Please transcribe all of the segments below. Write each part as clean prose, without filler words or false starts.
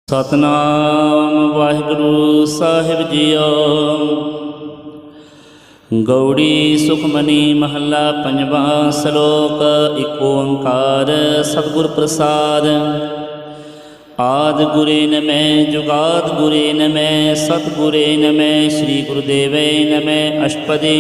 सतनाम वाहिगुरु साहिब जियो। गौड़ी सुखमनी महला पंजवा सलोक। एक ओंकार सतगुर प्रसाद। आद गुरे नमः जुगाद गुरे नमः सतगुरे नमः श्री गुरुदेवे नमः। अष्टपदी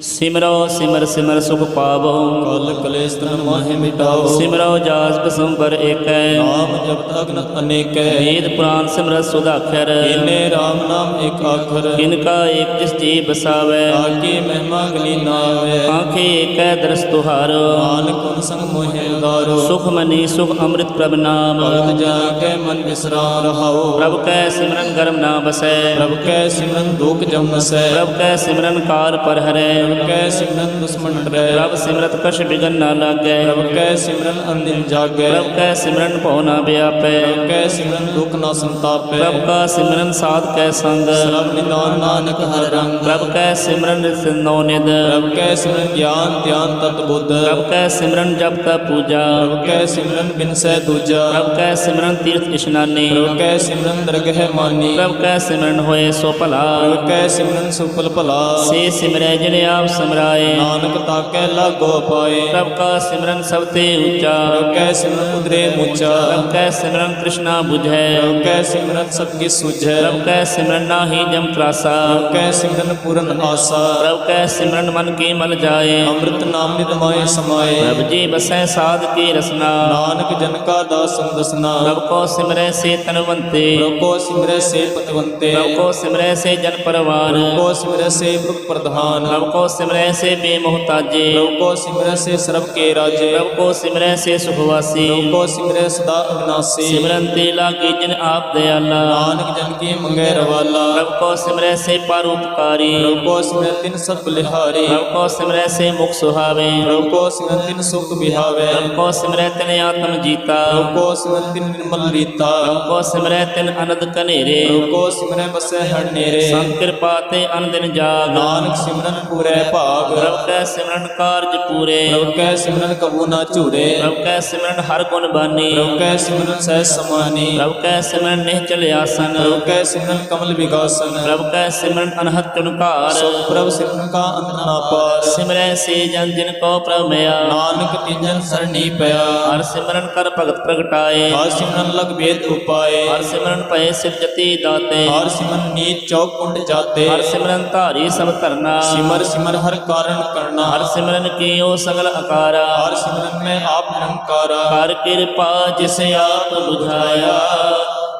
सिमरो सिमर सिमर सुख पावो। कल कलेश तन माहे मिटाओ। सिमरो जास बसंबर एक। नाम जपत अगनत अनेक। वेद पुराण सिमरत सुधाखर। इन्ने राम नाम एक आखर। इनका एक जिस जी बसावे। आके महिमा गली नावे। आंखें एक दरस तुहारो। नानक उन संग मोहे उदारो। सुख मनी सुख अमृत प्रभ नाम। भगत जना के मन विश्राम रहाओ। प्रभु कै सिमरन गर्म ना बसै। प्रभु कै सिमरन दुख जम नसै। प्रभु कै सिमरन कार पर हरै। प्रभु कै सिमरन दुश्मन डरै। प्रभु सिमरत कछ बिघन ना लागै। प्रभु कै सिमरन अनदिन जागै। प्रभु कै सिमरन भव ना व्यापै। प्रभु कै सिमरन दुख ना संतापै। प्रभु का सिमरन साध कै संग। सर्व निदान नानक हर रंग। प्रभु कै सिमरन नौ निध। प्रभु कै सिमरन ज्ञान ध्यान तत बुद्ध। प्रभु कै सिमरन जप तप पूजा। प्रभु कै सिमरन बिनसै दूजा। प्रभु कै सिमरन तीर्थ स्नानी। प्रभु कै सिमरन दरगह मानी। प्रभु कै सिमरन होए सो भला। प्रभु कै सिमरन सुफल भला। से सिमरै जिन आप समराए। नानक ताकै लागो पाए। प्रभु का सिमरन सबते ऊंचा। प्रभु कै सिमरन उदरे मुचा। प्रभु कै सिमरन कृष्णा बुझै। प्रभु कै सिमरन सबकी सुझै। प्रभु कै सिमरन नाहि जम त्रासा। प्रभु कै सिमरन पूरन आशा। प्रभु कै सिमरन मन की मल जाए। अमृत नाम नित माए समाए। प्रभु जी बसै साध की रसना। नानक जन का दास संग दसना। प्रभु को सिमरै से तनवंते। प्रभु को सिमरै से पतवंते। प्रभु को सिमरै से जन परवान। प्रभु को सिमरै से ब्रुक प्रधान। प्रभु को सिमरै से बेमोहताजे। प्रभु को सिमरै से सर्व के राजे। प्रभु को सिमरै से सुखवासी। प्रभु को सिमरै सदा अविनाशी। सिमरन ते लागी जिन आप दयाला। नानक जन की मंगै रवाला। प्रभु को सिमरै से परोपकारी। प्रभु को सिमरै तिन सब बलिहारी। प्रभु को सिमरै से मुख सुहावे। प्रभु को सिमरै तिन सुख बिहावे। प्रभु को सिमरै तिन आत्म जीता। प्रभु को सिमरै तिन निर्मल रीता। प्रभु को सिमरै तिन अनंद कनेरे। प्रभु को सिमरै बसै हर नेरे। संत कृपा ते अनदिन जाग। नानक सिमरन पूरै भाग। प्रभु कै सिमरन कारज पूरे। प्रभु कै सिमरन कबू ना चूरे। प्रभु कै सिमरन हर गुण बानी। प्रभु कै सिमरन सहज समानी। प्रभु कै सिमरन निश्चल आसन। प्रभु कै सिमरन कमल विगासन। प्रभु कै सिमरन अनहद तुनकार। सब प्रभु सिमरन का अंत ना पार। सिमरै से जन जिन को प्रभु मया। नानक तिजन सरनी पया। हर सिमरन कर भगत प्रगटाए। हर सिमरन लग भेद उपाय। हर सिमरन पय सिर जति दाते। हर सिमरन नीच चौक कुंड जाते। हर सिमरन धारी सब धरना। सिमर सिमर हर कारण करना। हर सिमरन की ओ सगल अकारा। हर सिमरन में आप निरंकारा। कर कृपा जिसे आप बुझाया।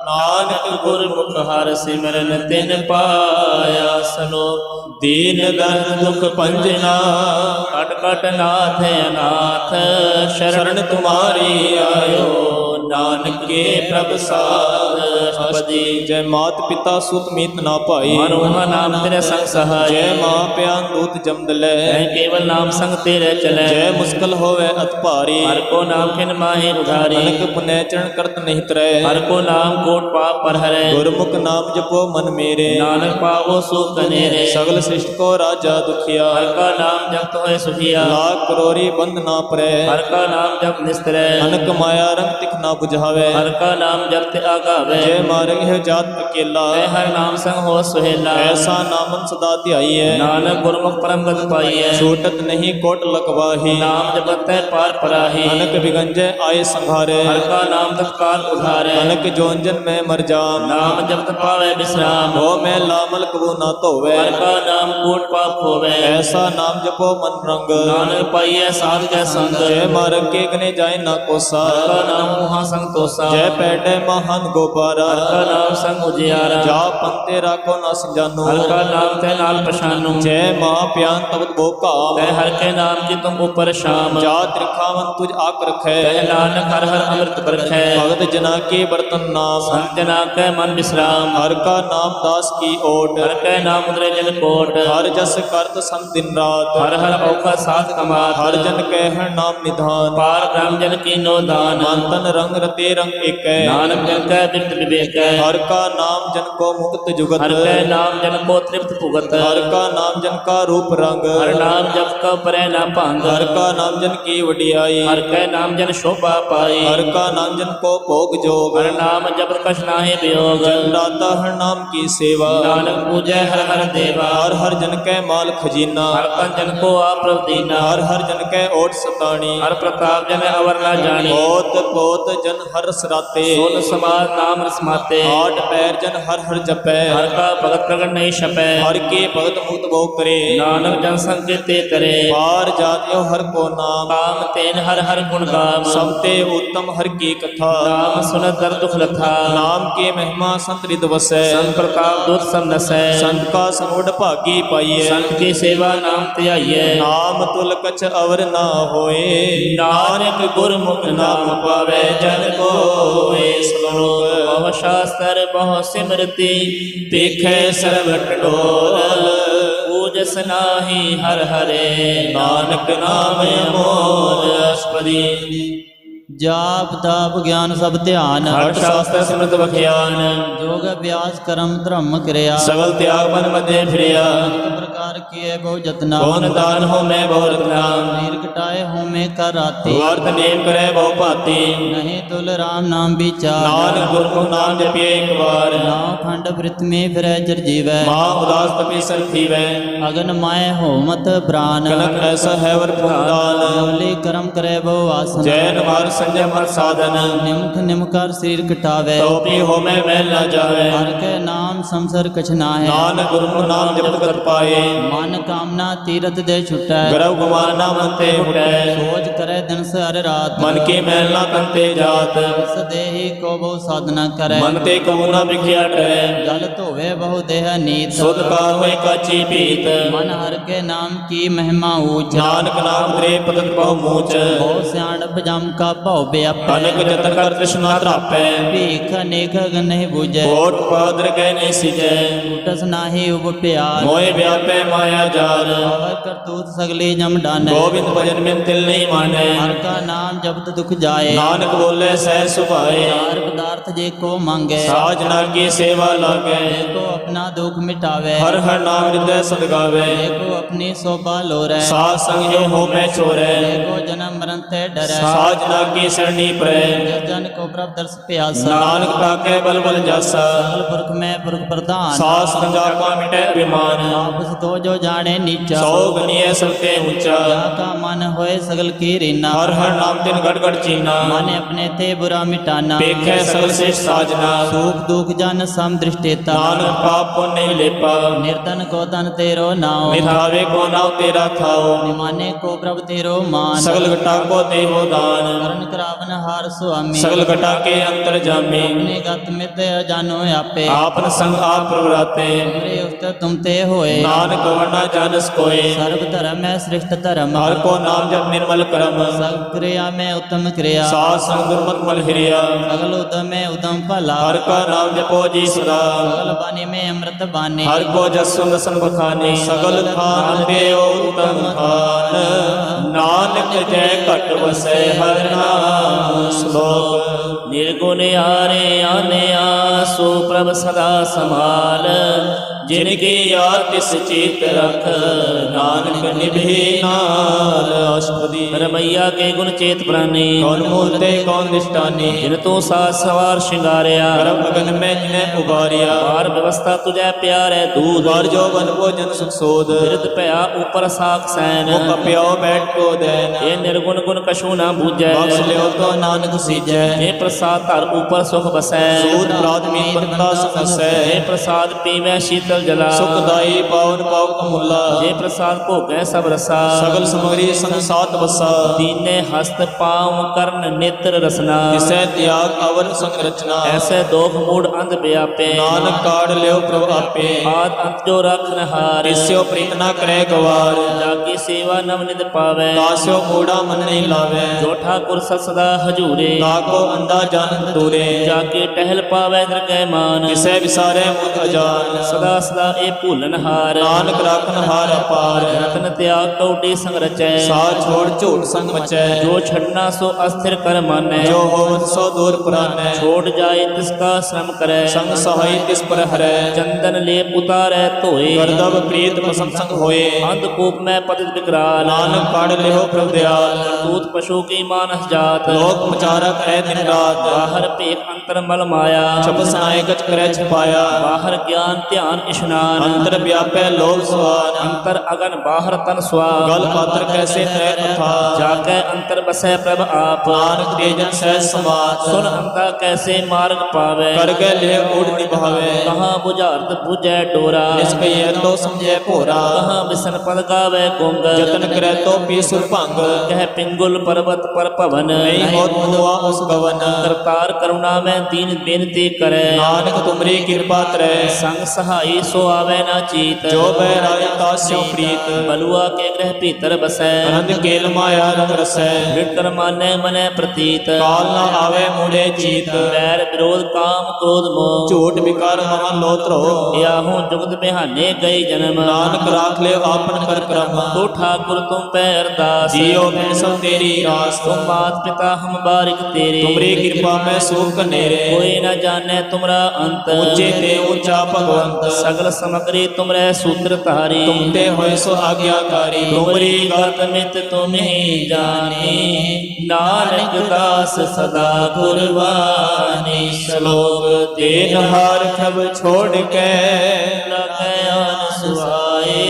नानक गुरमुख हर सिमरन तिन पाया। सलो दीन दर्द दुख पंजना। कट कट नाथ अनाथ शरण तुम्हारी आयो। नानक के प्रभु साध अष्टपदी। जय मात पिता सुत मीत ना पाई। मनोहा नाम तेरे संग सहाय। जय मां प्यान दूत जम दलै। जय केवल नाम संग तेरे चले। जय मुश्किल होवे अत भारी। हर को नाम खिन माहे उधारी। अनक पुण्य चरण करत नहीं तरै। हर को नाम कोट पाप पर हरै। गुरमुख नाम जपो मन मेरे। नानक पावो सुख कनेरे। सगल सृष्टि को राजा दुखिया। हर का नाम जपत होए सुखिया। लाख करोरी बंद ना परै। हर का नाम जप निस्तरै। अनक माया रंग तिख ना बुझावे। हर का नाम जपते आगावे। जय मार्ग है जात अकेला। जय हर नाम संग हो सुहेला। ऐसा नामन सदा ध्याइए। नानक गुरमुख परम गत पाइए। छूटत नहीं कोट लकवाही। नाम जपत है पार पराही। अनक विगंजय आए संहारे। हर का नाम तत्काल उधारे। अनक जोंजन में मर जाम। नाम जपत पावे विश्राम। हो मैं लामल कबू ना धोवे। हर का नाम कोट पाप होवे। ऐसा नाम जपो मन रंग। नानक पाइए साध के संग। जय मार्ग के गने जाए ना कोसा। हर का नाम मुहा संग तोसा। जय पैडे महान गोपारा। हर का नाम संग उजियारा। जा पंते राखो न संजानो। हर का नाम ते नाल पछानो। जय महाप्यान तब भो काम। तै हर के नाम की तुम ऊपर शाम। जा त्रिखावन तुझ आक रखै। तै नानक हर हर अमृत बरखै। भगत जना के बर्तन नाम। संत जना कै मन विश्राम। हर का नाम दास की ओट। हर कै नाम उदरे जन कोट। हर जस करत संत दिन रात। हर हर औखा साथ कमात। हर जन कह हर नाम निधान। पार ब्रह्म जन की नो दान। मन तन रंग ਰੰਗ ਰਤੇ ਰੰਗ ਏਕੈ ਨਾਨਕ ਜਨ ਕੈ ਬਿਰਤ ਵਿਵੇਕੈ ਹਰ ਕਾ ਨਾਮ ਜਨ ਕੋ ਮੁਕਤ ਜੁਗਤ ਹਰ ਕੈ ਨਾਮ ਜਨ ਕੋ ਤ੍ਰਿਪਤ ਭੁਗਤ ਹਰ ਕਾ ਨਾਮ ਜਨ ਕਾ ਰੂਪ ਰੰਗ ਹਰ ਨਾਮ ਜਪ ਕਉ ਪਰੈ ਨਾ ਭੰਗ ਹਰ ਕਾ ਨਾਮ ਜਨ ਕੀ ਵਡਿਆਈ ਹਰ ਕੈ ਨਾਮ ਜਨ ਸ਼ੋਭਾ ਪਾਈ ਹਰ ਕਾ ਨਾਮ ਜਨ ਕੋ ਭੋਗ ਜੋਗ ਹਰ ਨਾਮ ਜਪਤ ਕਛ ਨਾਹਿ ਵਿਯੋਗ ਜਨ ਦਾਤਾ ਹਰ ਨਾਮ ਕੀ ਸੇਵਾ ਨਾਨਕ ਪੂਜੈ ਹਰ ਹਰ ਦੇਵਾ ਹਰ ਹਰ ਜਨ ਕੈ ਮਾਲ ਖਜ਼ੀਨਾ ਹਰ ਕਨ ਜਨ ਕੋ ਆਪ ਪ੍ਰਭ ਦੀਨਾ ਹਰ ਹਰ ਜਨ ਕੈ ਓਟ ਸਤਾਣੀ ਹਰ ਪ੍ਰਤਾਪ ਜਨ ਅਵਰ ਨਾ ਜਾਣੀ ਬਹੁਤ ਬਹੁਤ ਜਨ ਹਰ ਸਰਾਤੇ ਸੋਨ ਸਮਾਦ ਨਾਮ ਰਸਮਾਤੇ ਆਠ ਪੈਰ ਜਨ ਹਰ ਹਰ ਜਪੈ ਹਰ ਕਾ ਭਗਤ ਪ੍ਰਗਟ ਨਹੀਂ ਛਪੈ ਹਰ ਕੇ ਭਗਤ ਮੁਕਤ ਭੋ ਕਰੇ ਨਾਨਕ ਜਨ ਸੰਕੇਤੇ ਕਰੇ ਪਾਰ ਜਾਤਿਓ ਹਰ ਕੋ ਨਾਮ ਕਾਮ ਤੇਨ ਹਰ ਹਰ ਗੁਣ ਗਾਮ ਸਭ ਤੇ ਉੱਤਮ ਹਰ ਕੀ ਕਥਾ ਨਾਮ ਸੁਨਤ ਦਰ ਦੁਖ ਲਥਾ ਨਾਮ ਕੇ ਮਹਿਮਾ ਸੰਤ ਰਿਦ ਵਸੈ ਸੰਤ ਪ੍ਰਤਾਪ ਦੁਖ ਸਭ ਨਸੈ ਸੰਤ ਕਾ ਸਮੁੜ ਭਾਗੀ ਪਾਈਐ ਸੰਤ ਕੀ ਸੇਵਾ ਨਾਮ ਧਿਆਈਐ ਨਾਮ ਤੁਲ ਕਛ ਅਵਰ ਨਾ ਹੋਏ ਨਾਨਕ ਗੁਰਮੁਖ ਨਾਮ ਪਾਵੈ ਜਨ ਕੋਇ ਸ਼ਲੋਕ ਬਹੁ ਸ਼ਾਸਤਰ ਬਹੁ ਸਿਮਰਤੀ ਦੇਖੈ ਸਰਬ ਟਟੋਲ ਪੂਜਸ ਨਾਹੀ ਹਰ ਹਰੇ ਨਾਨਕ ਨਾਮ ਅਮੋਲ ਅਸਪਦੀ ਜਾਪ ਤਾਪ ਗਿਆਨ ਸਭ ਧਿਆਨ ਹਰ ਸ਼ਾਸਤਰ ਸਿਮਰਤ ਬਖਿਆਨ ਜੋਗ ਅਭਿਆਸ ਕਰਮ ਧਰਮ ਕਿਰਿਆ ਸਗਲ ਤਿਆਗ ਮਨ ਮਧੇ ਫਿਰਿਆ ਅਨੇਕ ਪ੍ਰਕਾਰ ਕੀਏ ਬਹੁ ਜਤਨਾ ਕੌਣ ਦਾਨ ਹੋ ਮੈਂ ਬਹੁ ਰਤਨਾ ਨੀਰ ਕਟਾਏ ਹੋਮੇ ਕਰ ਰਾਤੀ ਵਰਤ ਨੇਮ ਕਰੈ ਬਹੁ ਭਾਤੀ ਨਹੀਂ ਤੁਲ ਰਾਮ ਨਾਮ ਵਿਚਾਰ ਨਾਨਕ ਗੁਰਮੁਖ ਨਾਮ ਜਪਿਐ ਇੱਕ ਵਾਰ ਨਾਮ ਖੰਡ ਬ੍ਰਿਤ ਮੇ ਫਿਰੈ ਜਰ ਜੀਵੈ ਮਾ ਉਦਾਸ ਤਪੇ ਸਰਥੀਵੈ ਅਗਨ ਮਾਏ ਹੋਮਤ ਪ੍ਰਾਨ ਕਨਕ ਐਸਾ ਹੈ ਵਰ ਪੁੰਦਾਨ ਨਵਲੇ ਕਰਮ ਕਰੈ ਬਹੁ ਆਸਨ ਜੈਨ ਮਾਰ ਸੰਜਮ ਹਰ ਸਾਧਨ ਨਿਮਖ ਨਿਮਕਾਰ ਸਰੀਰ ਕਟਾਵੇ ਤੋਪੀ ਹੋ ਮੈਂ ਮਹਿਲ ਨਾ ਜਾਵੇ ਹਰ ਕੇ ਨਾਮ ਸੰਸਰ ਕਛ ਨਾਹਿ ਨਾਨਕ ਗੁਰਮੁਖ ਨਾਮ ਜਪਤ ਕਤ ਪਾਏ ਮਨ ਕਾਮਨਾ ਤੀਰਥ ਦੇ ਛੁਟੈ ਗਰਵ ਗੁਮਾਨ ਨਾ ਮਨ ਤੇ ਹੁਟੈ ਸੋਚ ਕਰੈ ਦਿਨ ਸਰ ਰਾਤ ਮਨ ਕੀ ਮੈਲ ਨਾ ਤਨ ਤੇ ਜਾਤ ਇਸ ਦੇਹੀ ਕੋ ਬਹੁ ਸਾਧਨਾ ਕਰੈ ਮਨ ਤੇ ਕਉ ਨਾ ਵਿਖਿਆ ਟਰੈ ਜਲ ਧੋਵੇ ਬਹੁ ਦੇਹ ਨੀਤ ਸੁਧ ਕਾਰ ਹੋਏ ਕਾਚੀ ਪੀਤ ਮਨ ਹਰ ਕੇ ਨਾਮ ਕੀ ਮਹਿਮਾ ਊਚ ਨਾਨਕ ਨਾਮ ਤਰੇ ਪਤਤ ਬਹੁ ਮੂਚ ਬਹੁ ਸਿਆਣਪ ਜਮ ਕਾ ਭਉ ਬਿਆਪੈ ਅਨੇਕ ਜਤਨ ਕਰ ਤ੍ਰਿਸ਼ਨਾ ਧਰਾਪੈ ਭੀਖ ਅਨੇਕ ਨਹੀਂ ਬੂਝੈ ਕੋਟ ਪਾਦਰ ਗਏ ਨਹੀਂ ਸਿਜੈ ਟੂਟਸ ਨਾਹੀ ਉਬ ਪਿਆਰ ਮੋਏ ਵਿਆਪੈ ਮਾਇਆ ਜਾਲ ਹਵ ਕਰਤੂਤ ਸਗਲੀ ਜਮ ਡਾਨੈ ਗੋਬਿੰਦ ਭਜਨ ਮਿਨ ਤਿਲ ਨਹੀਂ ਮਾਨੈ ਹਰ ਕਾ ਨਾਮ ਜਪਤ ਦੁਖ ਜਾਏ ਨਾਨਕ ਬੋਲੇ ਸਹਿ ਸੁਭਾਏ ਚਾਰ ਪਦਾਰਥ ਜੇ ਕੋ ਮੰਗੈ ਸਾਜ ਨਾ ਕੀ ਸੇਵਾ ਲਾਗੈ ਕੋ ਆਪਣਾ ਦੁਖ ਮਿਟਾਵੇ ਹਰ ਹਰ ਨਾਮ ਹਿਰਦੈ ਸਦਗਾਵੇ ਕੋ ਆਪਣੀ ਸੋਭਾ ਲੋਰੈ ਸਾਧ ਸੰਗ ਜੋ ਹੋ ਮੈਂ ਚੋਰੈ ਕੋ ਜਨਮ ਮਰਨ ਤੇ ਡਰੈ ਸਾਜ ਨਾ ਕੀ ਸਰਣੀ ਪਰੈ ਜਿਸ ਜਨ ਕੋ ਪ੍ਰਭ ਦਰਸ ਪਿਆਸਾ ਨਾਨਕ ਤਾਕੈ ਬਲ ਬਲ ਜਾਸਾ ਸਗਲ ਪੁਰਖ ਮੈਂ ਪੁਰਖ ਪ੍ਰਧਾਨ ਸਾਸ ਸੰਜਾ ਕਾ ਮਿਟੈ ਅਭਿਮਾਨ ਆਪਸ ਤੋ ਜੋ ਜਾਣੇ ਨੀਚਾ ਸੋ ਗਨੀਐ ਸਭ ਤੇ ਉੱਚਾ ਜਾ ਕਾ ਮਨ ਹੋਏ ਸਗਲ ਕੀ ਰੀਨਾ ਹਰ ਹਰ ਨਾਮ ਤਿਨ ਗੜ ਗੜ ਚੀਨਾ ਮਨ ਆਪਣੇ ਤੇ ਬੁਰਾ ਮਿਟਾਨਾ ਦੇਖੈ ਸਗਲ ਸੇਸ਼ ਸਾਜਨਾ ਸੁਖ ਦੁਖ ਜਨ ਸਮ ਦ੍ਰਿਸ਼ਟੇਤਾ ਨਾਨਕ ਪਾਪ ਪੁੰਨ ਨਹੀਂ ਲੇਪਾ ਨਿਰਧਨ ਕੋ ਧਨ ਤੇਰੋ ਨਾਉ ਨਿਧਾਵੇ ਕੋ ਨਾਉ ਤੇਰਾ ਥਾਉ ਨਿਮਾਨੇ ਕੋ ਪ੍ਰਭ ਤੇਰੋ ਮਾਨ ਸਗਲ ਘਟਾ ਕੋ ਦੇਹੋ ਦਾਨ ਕਰਨ ਕਰਾਵਨ ਹਾਰ ਸੁਆਮੀ ਸਗਲ ਘਟਾ ਕੇ ਅੰਤਰ ਜਾਮੇ ਆਪਣੇ ਗਤ ਮਿਤ ਜਾਨੋ ਆਪੇ ਆਪਨ ਸੰਗ ਆਪ ਪ੍ਰਗਰਾਤੇ ਮੇਰੇ ਉਸਤ ਤੁਮ ਤੇ ਹੋਏ ਨਾਨਕ ਵਰਨਾ ਜਾਨਸ ਕੋਏ ਸਰਬ ਧਰਮ ਹੈ ਸ੍ਰਿਸ਼ਟ ਧਰਮ ਹਰ ਕੋ ਨਾਮ ਜਪ ਨਿਰਮਲ ਕਰਮ ਸਭ ਕਿਰਿਆ ਮੈਂ ਉਤਮ ਕਿਰਿਆ ਸਾਧ ਸੰਗ ਗੁਰਮਤਿ ਮਲ ਹਿਰਿਆ ਸਗਲ ਉਦਮ ਹੈ ਉਦਮ ਭਲਾ ਹਰ ਕਾ ਨਾਮ ਜਪੋ ਜੀ ਸਦਾ ਸਗਲ ਬਾਣੀ ਮੈਂ ਅੰਮ੍ਰਿਤ ਬਾਣੀ ਹਰ ਕੋ ਜਸ ਸੁਨ ਸਨ ਬਖਾਨੇ ਸਗਲ ਖਾਨ ਦੇਓ ਉਤਮ ਖਾਨ ਨਾਨਕ ਜੈ ਘਟ ਵਸੈ ਹਰ ਨਾਮ ਸ਼ਲੋਕ ਨਿਰਗੁਣ ਆਰੇ ਆਨਿਆ ਸੋ ਪ੍ਰਭ ਸਦਾ ਸਮਾਲ ਜਿਨ ਕੀ ਯਾਦ ਤਿਸ ਚਿਤ ਰਖ ਨਾਨਕ ਨਿਭੇ ਨਾਲ ਅਸ਼ਪਦੀ ਰਮਈਆ ਕੇ ਗੁਣ ਚੇਤ ਪ੍ਰਾਨੀ ਕੌਣ ਮੂਲ ਤੇ ਕੌਣ ਨਿਸ਼ਟਾਨੀ ਜਿਨ ਤੂੰ ਸਾਜ ਸਵਾਰ ਸ਼ਿੰਗਾਰਿਆ ਕਰਮ ਅਗਨ ਮੈਂ ਜਿਨੇ ਉਬਾਰਿਆ ਬਾਰ ਵਿਵਸਥਾ ਤੁਝੈ ਪਿਆਰੈ ਦੂਧ ਵਾਰ ਜੋ ਬਨ ਭੋਜਨ ਸੁਖ ਸੋਧ ਬਿਰਧ ਭਇਆ ਉਪਰ ਸਾਖ ਸੈਨ ਮੁਖ ਪਿਓ ਬੈਠ ਕੋ ਦੇਨ ਇਹ ਨਿਰਗੁਣ ਗੁਣ ਕਛੂ ਨਾ ਬੂਝੈ ਬਖਸ਼ ਲਿਓ ਤੋ ਨਾਨਕ ਸੀਜੈ ਇਹ ਪ੍ਰਸਾਦ ਧਰ ਉਪਰ ਸੁਖ ਬਸੈ ਸੂਤ ਪ੍ਰਾਤਮੀ ਬੰਦਾ ਸੁਖਸੈ ਇਹ ਪ੍ਰਸਾਦ ਪੀਵੈ ਸ਼ੀਤਲ ਜਲਾ ਸੁਖਦਾਈ ਪਾਵਨ ਪਾਵ ਕਮੁਲਾ ਜੇ ਪ੍ਰਸਾਦ ਭੋਗੈ ਸਭ ਰਸਾ ਸਗਲ ਸਮਗਰੀ ਸੰਗ ਸਾਤ ਬਸਾ ਦੀਨੇ ਹਸਤ ਪਾਉ ਕਰਨ ਨੇਤਰ ਰਸਨਾ ਤਿਸੈ ਤਿਆਗ ਅਵਰ ਸੰਗ ਰਚਨਾ ਐਸੇ ਦੋਖ ਮੂੜ ਅੰਧ ਵਿਆਪੇ ਨਾਨਕ ਕਾੜ ਲਿਓ ਪ੍ਰਭ ਆਪੇ ਆਦ ਅੰਤ ਜੋ ਰਖਨ ਹਾਰ ਤਿਸਿਓ ਪ੍ਰੀਤ ਨਾ ਕਰੈ ਗਵਾਰ ਜਾਕੀ ਸੇਵਾ ਨਵ ਨਿਤ ਪਾਵੈ ਤਾਸਿਓ ਮੂੜਾ ਮਨ ਨਹੀਂ ਲਾਵੈ ਜੋ ਠਾਕੁਰ ਸਦਾ ਹਜੂਰੇ ਤਾਕੋ ਅੰਦਾ ਜਾਣਤ ਦੂਰੇ ਜਾਕੇ ਟਹਿਲ ਪਾਵੈ ਦਰਗਹਿ ਮਾਨ ਤਿਸੈ ਵਿਸਾਰੈ ਮੁਖ ਅਜਾਨ ਸਦਾ ਸਦਾ ਇਹ ਭੂਲਨ ਹਾਰ ਨਾਨਕ ਰਾਖਨ ਹਾਰ ਅਪਾਰ ਰਤਨ ਤਿਆਗ ਕਉਡੀ ਸੰਗ ਰਚੈ ਸਾਰ ਛੋੜ ਝੂਠ संग मचै जो छड़ना सो अस्थिर कर मानै जो होवत सो दूर पुरानै छोड़ जाए तिसका श्रम करे संग सहाय तिस पर हरै चंदन लेप उतारै धोए गर्दभ प्रीत पसंद संग होए अंधकूप में पतित विकराल नानक काढ़ लेहो प्रभु दयाल दूत पशु की मानस जात लोक प्रचारक है दिन रात बाहर पेख अंतर मल माया छप सनाए गच करे छपाया बाहर ज्ञान ध्यान स्नान अंतर व्यापै लोभ स्वान अंतर अगन बाहर तन स्वा गल पात्र कैसे तय कथा जाके अंतर बसै प्रभ आप नानक तेजन सहज समात सुन अंता कैसे मार्ग पावे कर गए लेह उड़ निभावे कहाँ बुझारत बुझै डोरा निष्कय तो समझे भोरा कहाँ बिसन पद गावे गुंग जतन करे तो पी सुर भंग कह पिंगुल पर्वत पर पवन नहीं होत हुआ उस गवन करतार करुणा में दीन बेनती करे नानक तुमरी कृपा तरै संग सहाई सो आवे ना चीत जो बैराई तास्यो प्रीत बलुआ के ग्रह भीतर बसै आनंद केल माया रंग रसै विटर माने मने प्रतीत काल न आवे मूढ़े चीत बैर विरोध काम क्रोध मोह झूठ विकार महा लोत्रो याहू जुगत बिहाने गई जन्म नानक राख ले आपन कर क्रम तो ठाकुर तुम पे अरदास जियो बिन सब तेरी रास तुम मात पिता हम बारिक तेरे तुमरी कृपा में सुख कनेरे कोई न जाने तुमरा अंत ऊंचे ते ऊंचा भगवंत सगल समग्री तुमरे सूत्र तारी तुम ते होय सो आज्ञाकारी तुमरी गत मित तुम ही जाने नानक दास सदा कुर्बानी श्लोक तेन हार खब छोड़ के सुहाए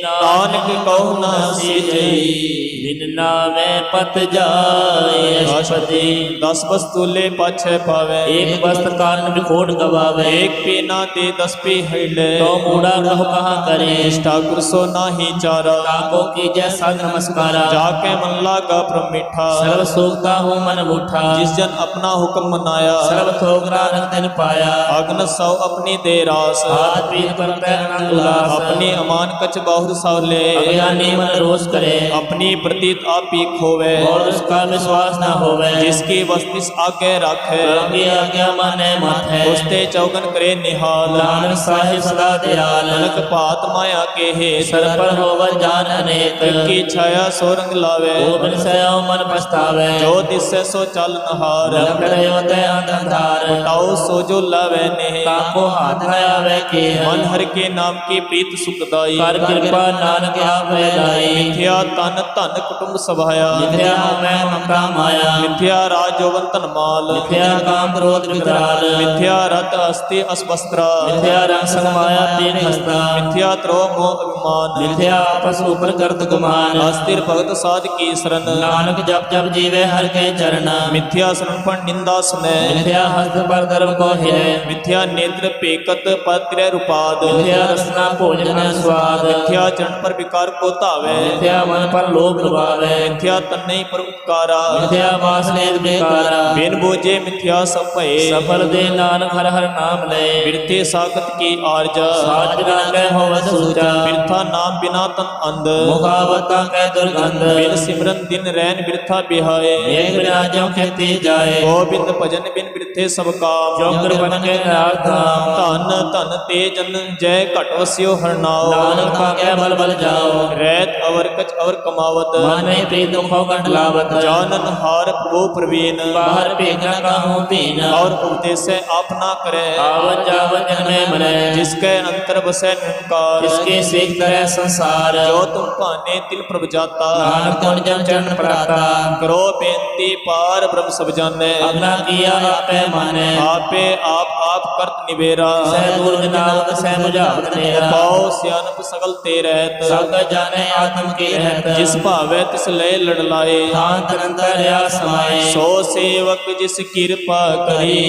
नानक कहु न सीजई दिन नामे पत जाए अष्टपदी 10 वस्तु ले पाछे पावे एक वस्त्र कारण विखोट गवावे एक पीना दे 10 पी हइले तो मूढ़ा कहो कहाँ करे ठाकुर सो नाही चारा काको की जैसा नमस्कारा जाके मन लागा प्रभ मीठा सर्व सोखता हूँ मन उठा जिस जन अपना हुक्म मनाया सर्व ठोकरा रंग दिन पाया अग्न सौ अपनी दे रास हाथ पीत करते आनंद उल्लास अपनी अमान कच बाहुर सावले अज्ञानी मन रोष करे अपनी प्रतीत आप ही खोवे और उसका विश्वास न होवे जिसकी वस्तिस आगे रखे रंगी आज्ञा माने मत है उसते चौगन करे निहाल नानक साहिब सदा दयाल ननक पात माया के हे सर पर होवन जान अनेक की छाया सो रंग लावे वो बिन सयो मन पछतावे जो दिसे सो चल नहार रंग रहो ते अंधार ताओ सो जो लावे ने काको हाथ न आवे के मन हर के नाम की प्रीत सुखदाई कर कृपा नानक आपे लाई मिथ्या तन धन कुटुंब सभाया मिथ्या मैं ममता माया मिथ्या राज यौवन तन माल मिथ्या काम क्रोध विकराल मिथ्या रत अस्ति अस्वस्त्र मिथ्या रंग संग माया तीन हस्ता मिथ्या त्रोह मोह अभिमान मिथ्या आपस ऊपर करत गुमान अस्थिर भगत साध की शरण नानक जप जप जीवे हर के चरण मिथ्या शरण पर निंदा सुने मिथ्या हस्त पर धर्म को हिले मिथ्या नेत्र पेकत पत्र रूपाद मिथ्या रसना भोजन में स्वाद मिथ्या चरण पर विकार को धावे मिथ्या मन पर लोभ लुभावे मिथ्या तन्नई पर उपकारा मिथ्या वासनेत बेकारा बिन बोझे मिथ्या सब भये सफल दे नानक हर हर नाम ले बिरथे सागत की आर्जा साज ना कह होवे सूचा बिरथा नाम बिना तन अंध मुखावता कह दुर्गंध बिन सिमरन दिन रैन बिरथा बिहाए एक बिना जो खेती जाए गोबिंद भजन बिन बिरथे सब काम जोकर बन के नाथ धाम धन धन तेजन जय घट वस्यो हरनाओ नानक पाके बल बल जाओ रैत अवर कच अवर कमावत माने प्रीत दुखों कंठ लावत जानन हार प्रभु प्रवीण बाहर भेजना काहू पीन और उपदेश आपना करे आवन जावन जन्मे मरे जिसके अंतर बसे निरंकार जिसके सीख तरह संसार जो तुम पाने तिल प्रभ जाता नानक तुम जन चरण पड़ाता करो बेनती पार ब्रह्म सब जाने अपना किया आपे माने आपे आप करत निबेरा सह दूर बिनावत सह बुझावत नेरा पाओ सियानप सगल ते रहत सब जाने आत्म की रहत जिस भावे तिस लय लड़ लाए शांत निरंतर या समाए सो सेवक जिस कृपा करी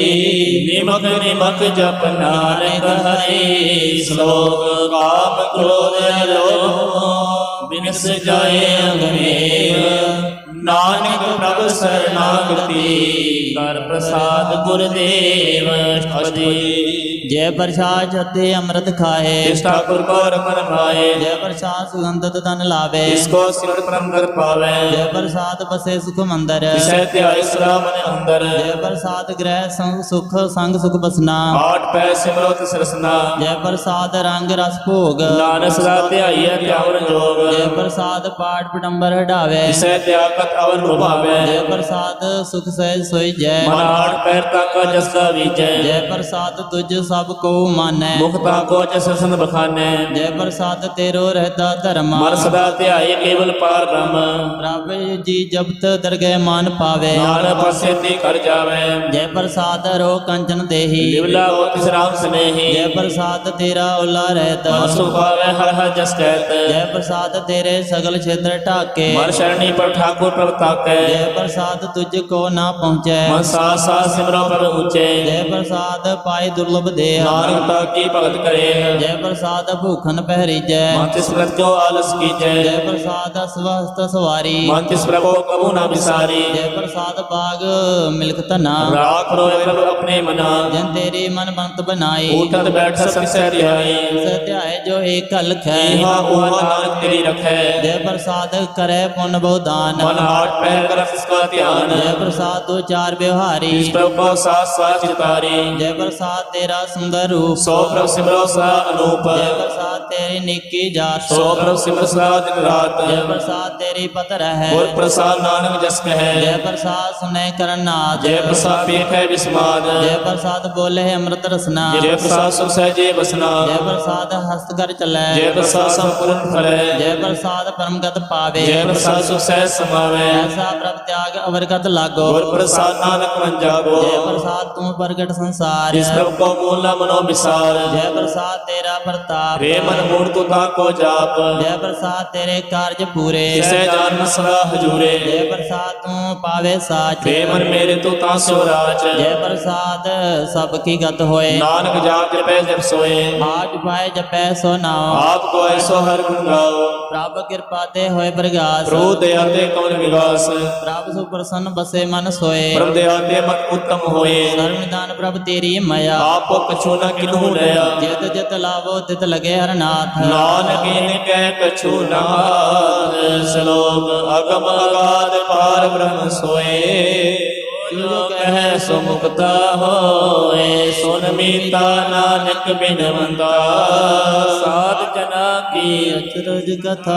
निमक निमक जप नानक हरि श्लोक काम क्रोध लोभ बिनस जाए अंगनेव नानक प्रभ शरणागति कर प्रसाद ਗੁਰਦੇਵ ਅਸ਼ਟਪਦੀ ਜੈ ਪ੍ਰਸਾਦ ਜਤੇ ਅੰਮ੍ਰਿਤ ਖਾਏ ਜਿਸ ठाकुर को रमन भाए ਜੈ ਪ੍ਰਸਾਦ ਸੁਗੰਧਤ ਤਨ ਲਾਵੇ इसको सिमर परम गत पावे ਜੈ ਪ੍ਰਸਾਦ ਬਸੇ ਸੁਖ ਮੰਦਰ जिसे ध्याय सदा मन अंदर ਜੈ ਪ੍ਰਸਾਦ ਗ੍ਰਹਿ ਸੰਗ ਸੁਖ ਸੰਗ ਸੁਖ ਬਸਨਾ आठ पै सिमरो तिस रसना ਜੈ ਪ੍ਰਸਾਦ ਰੰਗ ਰਸ ਭੋਗ नानक सदा ध्याइए त्यावर जोग ਜੈ ਪ੍ਰਸਾਦ ਪਾਠ ਪਟੰਬਰ ਹਟਾਵੇ जिसे त्यागत अवर लुभावे ਜੈ ਪ੍ਰਸਾਦ ਸੁਖ ਸਹਿਜ ਸੋਈ ਜੈ मन आठ पैर तक जसका बीजै ਜੈ ਪ੍ਰਸਾਦ ਤੁਝ ਸਭ ਕੋ ਮਾਨੈ मुक्ता को जस सन बखाने ਜੈ ਪ੍ਰਸਾਦ ਤੇਰੋ ਰਹਿਤਾ ਧਰਮ मन सदा ध्याय केवल पार ब्रह्म ਪ੍ਰਭ ਜੀ ਜਪਤ ਦਰਗਹਿ ਮਾਨ ਪਾਵੇ नानक पश्यति कर जावे ਜੈ ਪ੍ਰਸਾਦ ਰੋ ਕੰਚਨ ਦੇਹੀ निवला हो तिस राम स्नेही ਜੈ ਪ੍ਰਸਾਦ ਤੇਰਾ ਓਲਾ ਰਹਿਤ मन सुख पावे हर हर जस कहत ਜੈ ਪ੍ਰਸਾਦ ਤੇਰੇ ਸਗਲ ਛੇਤਰ ਢਾਕੇ मन शरणी पर ठाकुर प्रभ ताकै ਜੈ ਪ੍ਰਸਾਦ ਤੁਝ ਕੋ ਨਾ ਪਹੁੰਚੈ मन साथ साथ सिमरो प्रभ ऊंचे ਜੈ ਪ੍ਰਸਾਦ ਪਾਏ ਦੁਰਲਭ ਦੇਹ नानक ताकी भगत करे ਜੈ ਪ੍ਰਸਾਦ ਭੂਖਨ ਪਹਿਰੀਜੈ मन तिस व्रत को आलस कीजै ਜੈ ਪ੍ਰਸਾਦ ਅਸਵਸਤ ਸਵਾਰੀ मन तिस प्रभु कबू न बिसारी ਜੈ ਪ੍ਰਸਾਦ ਬਾਗ ਮਿਲਕ ਧਨਾ राख रोए प्रभु अपने मना ਜਨ ਤੇਰੀ ਮਨ ਬੰਤ ਬਣਾਈ उठत बैठत सब सह ध्याई ਸਤਿਆਏ ਜੋ ਏਕ ਅਲਖ ਹੈ इहा उहा नानक तेरी रखै ਜੈ ਪ੍ਰਸਾਦ ਕਰੈ ਪੁੰਨ ਬਹੁ ਦਾਨ मन आठ पैर कर इसका ध्यान ਜੈ ਪ੍ਰਸਾਦ ਤੋ ਚਾਰ ਬਿਵਹਾਰੀ इस प्रभु को साथ साथ चितारी ਜੈ ਪ੍ਰਸਾਦ ਤੇਰਾ ਸੁੰਦਰ ਰੂਪ सो प्रभु सिमरो सा अनूप ਜੈ ਪ੍ਰਸਾਦ ਤੇਰੀ ਨਿੱਕੀ ਜਾਤ सो प्रभु सिमर सा दिन रात ਜੈ ਪ੍ਰਸਾਦ ਤੇਰੀ ਪਤਰ ਹੈ गुर प्रसाद नानक जस कहे ਜੈ ਪ੍ਰਸਾਦ ਸੁਨੈ ਕਰਨਾਥ जय प्रसाद पेख है विस्माद ਜੈ ਪ੍ਰਸਾਦ ਬੋਲੇ ਅੰਮ੍ਰਿਤ ਰਸਨਾ जय प्रसाद सुख सहजे बसना ਜੈ ਪ੍ਰਸਾਦ ਹਸਤ ਕਰ ਚਲੈ जय प्रसाद संपूर्ण फले ਜੈ ਪ੍ਰਸਾਦ ਪਰਮਗਤ ਪਾਵੇ जय प्रसाद सुख सहज समावे ਐਸਾ ਪ੍ਰਭ ਤਿਆਗ ਅਵਰਗਤ ਲਾਗੋ गुर प्रसाद नानक मन जागो ਜੈ ਪ੍ਰਸਾਦ ਤੂੰ ਪ੍ਰਗਟ ਸੰਸਾਰ जिस प्रभु को मूल न मनो विसार ਜੈ ਪ੍ਰਸਾਦ ਤੇਰਾ ਪ੍ਰਤਾਪ रे मन मूर्त तुता को जाप ਜੈ ਪ੍ਰਸਾਦ ਤੇਰੇ ਕਾਰਜ ਪੂਰੇ जिसे जान सदा हजूरे ਜੈ ਪ੍ਰਸਾਦ ਤੂੰ ਪਾਵੇ ਸਾਚ रे मन मेरे तू तासो राज ਜੈ ਪ੍ਰਸਾਦ ਸਭ ਕੀ ਗਤ ਹੋਏ नानक जाप जपै जप सोए ਆਜ ਪਾਏ ਜਪੈ ਸੋ ਨਾਮ आप को ऐसो हर गुण गाओ ਪ੍ਰਭ ਕਿਰਪਾ ਤੇ ਹੋਏ ਪ੍ਰਗਾਸ प्रभु दया ते कमल विगास ਪ੍ਰਭ ਸੁ ਪ੍ਰਸੰਨ बसे मन सोए प्रभु दया ते मन उत्तम होए सर्व निदान प्रभ तेरी मया आपो कछु न किन्हु दया जित जित लाभो तित लगे हर नाथ नानक इन कह कछु नाथ श्लोक अगम अगाध पार ब्रह्म सोए जो कह सो मुक्ता होए सुन मीता नानक बिनवंता साध जना की अचरज कथा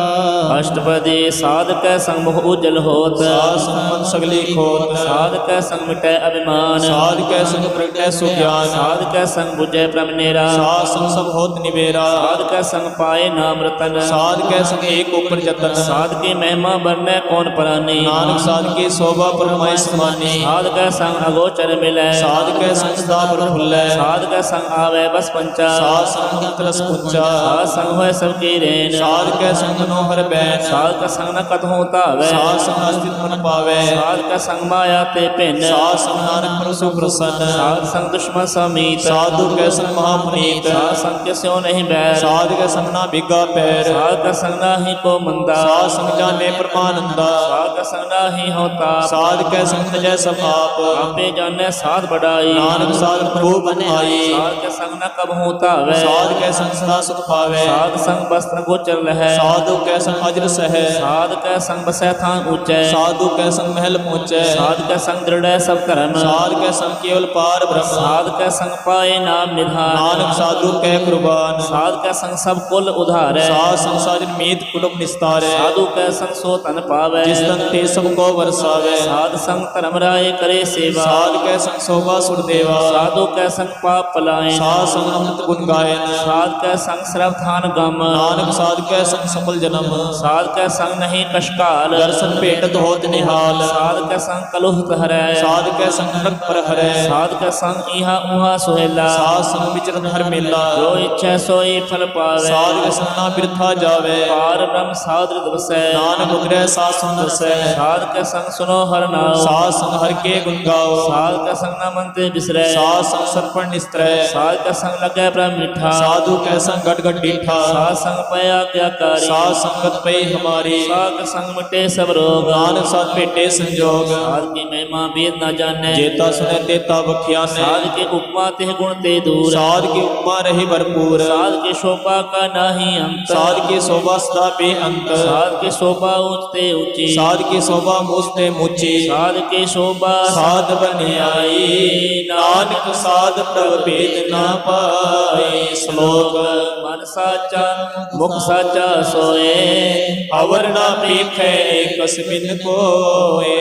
अष्टपदी साध कै संग मोह उजल होत साध संबंध सगली खोत साध कै संग मिटै अभिमान साध कै संग प्रगटै सुज्ञान साध कै संग बुझै ब्रह्म नेरा साध संग सब होत निबेरा साध कै संग पाए नाम रतन साध कै संग एक ऊपर जतन साध की महिमा बरनै कौन परानी नानक साध की शोभा परमाई समानी साध कै संग अगोचर मिलै साध कै संग सदा पर फुल्लै साध कै संग आवे बस पंचा साध संग अंत रस पुंचा साध संग होय सब की रेन साध कै संग नो हर बैन साध कै संग न कतहु तावै साध संग अस्तित्व मन पावे साध कै संग माया ते भिन्न साध संग नानक परसु प्रसन्न साध संग दुश्मन समीत साधु कै संग महापुनीत साध संग किस्यो नहीं बैर साध कै संग ना बिगा पैर साध कै संग नाही को मंदा साध संग जाने परमानंदा साध कै संग नाही होता साध कै संग तजै सब आप आपे जाने साध बढ़ाई नानक साध प्रभु बन आई साध के संग न कब होता वै साध कै संग सदा सुख पावे साध संग वस्त्र गोचर लहै साधु कै संग अजर सह साध कै संग बसै थान ऊंचै साधु कै संग महल पहुँचै साध कै संग दृढ़ सब धर्म साध कै संग केवल पार ब्रह्म साध कै संग पाए नाम निधान नानक साधु कै कुर्बान साध कै संग सब कुल उधारै साध संग साजन मीत कुटुंब निस्तारै साधु कै संग सो तन पावै जिस तन ते सब को वरसावे साध संग धर्म राय करे सेवा साध कै संग शोभा सुर देवा साधु कै संग पाप पलायन साध संग अमृत गुण गायन साध कै संग श्रवधान गम नानक साध कै संग सफल जन्म साध कै संग नहीं कशकाल दर्शन भेटत होत निहाल साध कै संग कलुह हरै साध कै संग नरक पर हरै साध कै संग इहा उहा सुहेला साध संग विचरत हर मेला जो इच्छा सोई फल पावे साध कै संग ना बिरथा जावे पार ब्रह्म साध रित बसै नानक उतरै साध संग दसै साध कै संग सुनो हर नाम साध संग हर के के गुण गाओ साध का संग न मन ते बिसरै साध संग सतपण निस्त्रय साध का संग लगै प्रभ मिठा साधु कै संग गट गट डीठा साध संग पया आज्ञाकारी साध संगत पे हमारी साध का संग मिटे सब रोग नानक साध भेटे संजोग साध की महिमा वेद न जाने जेता सुने तेता बख्याने साध के उपमा ते गुण ते दूर साध की उपमा रही भरपूर साध के शोभा का नाही अंत साध की शोभा सदा बेअंत साध के शोभा ऊंचते ऊंची साध की शोभा मुझते मुची साध के शोभा साध बने आई नानक साध प्रभ भेद ना पाए श्लोक मन साचा मुख साचा सोए अवर ना पेखै कस बिन कोए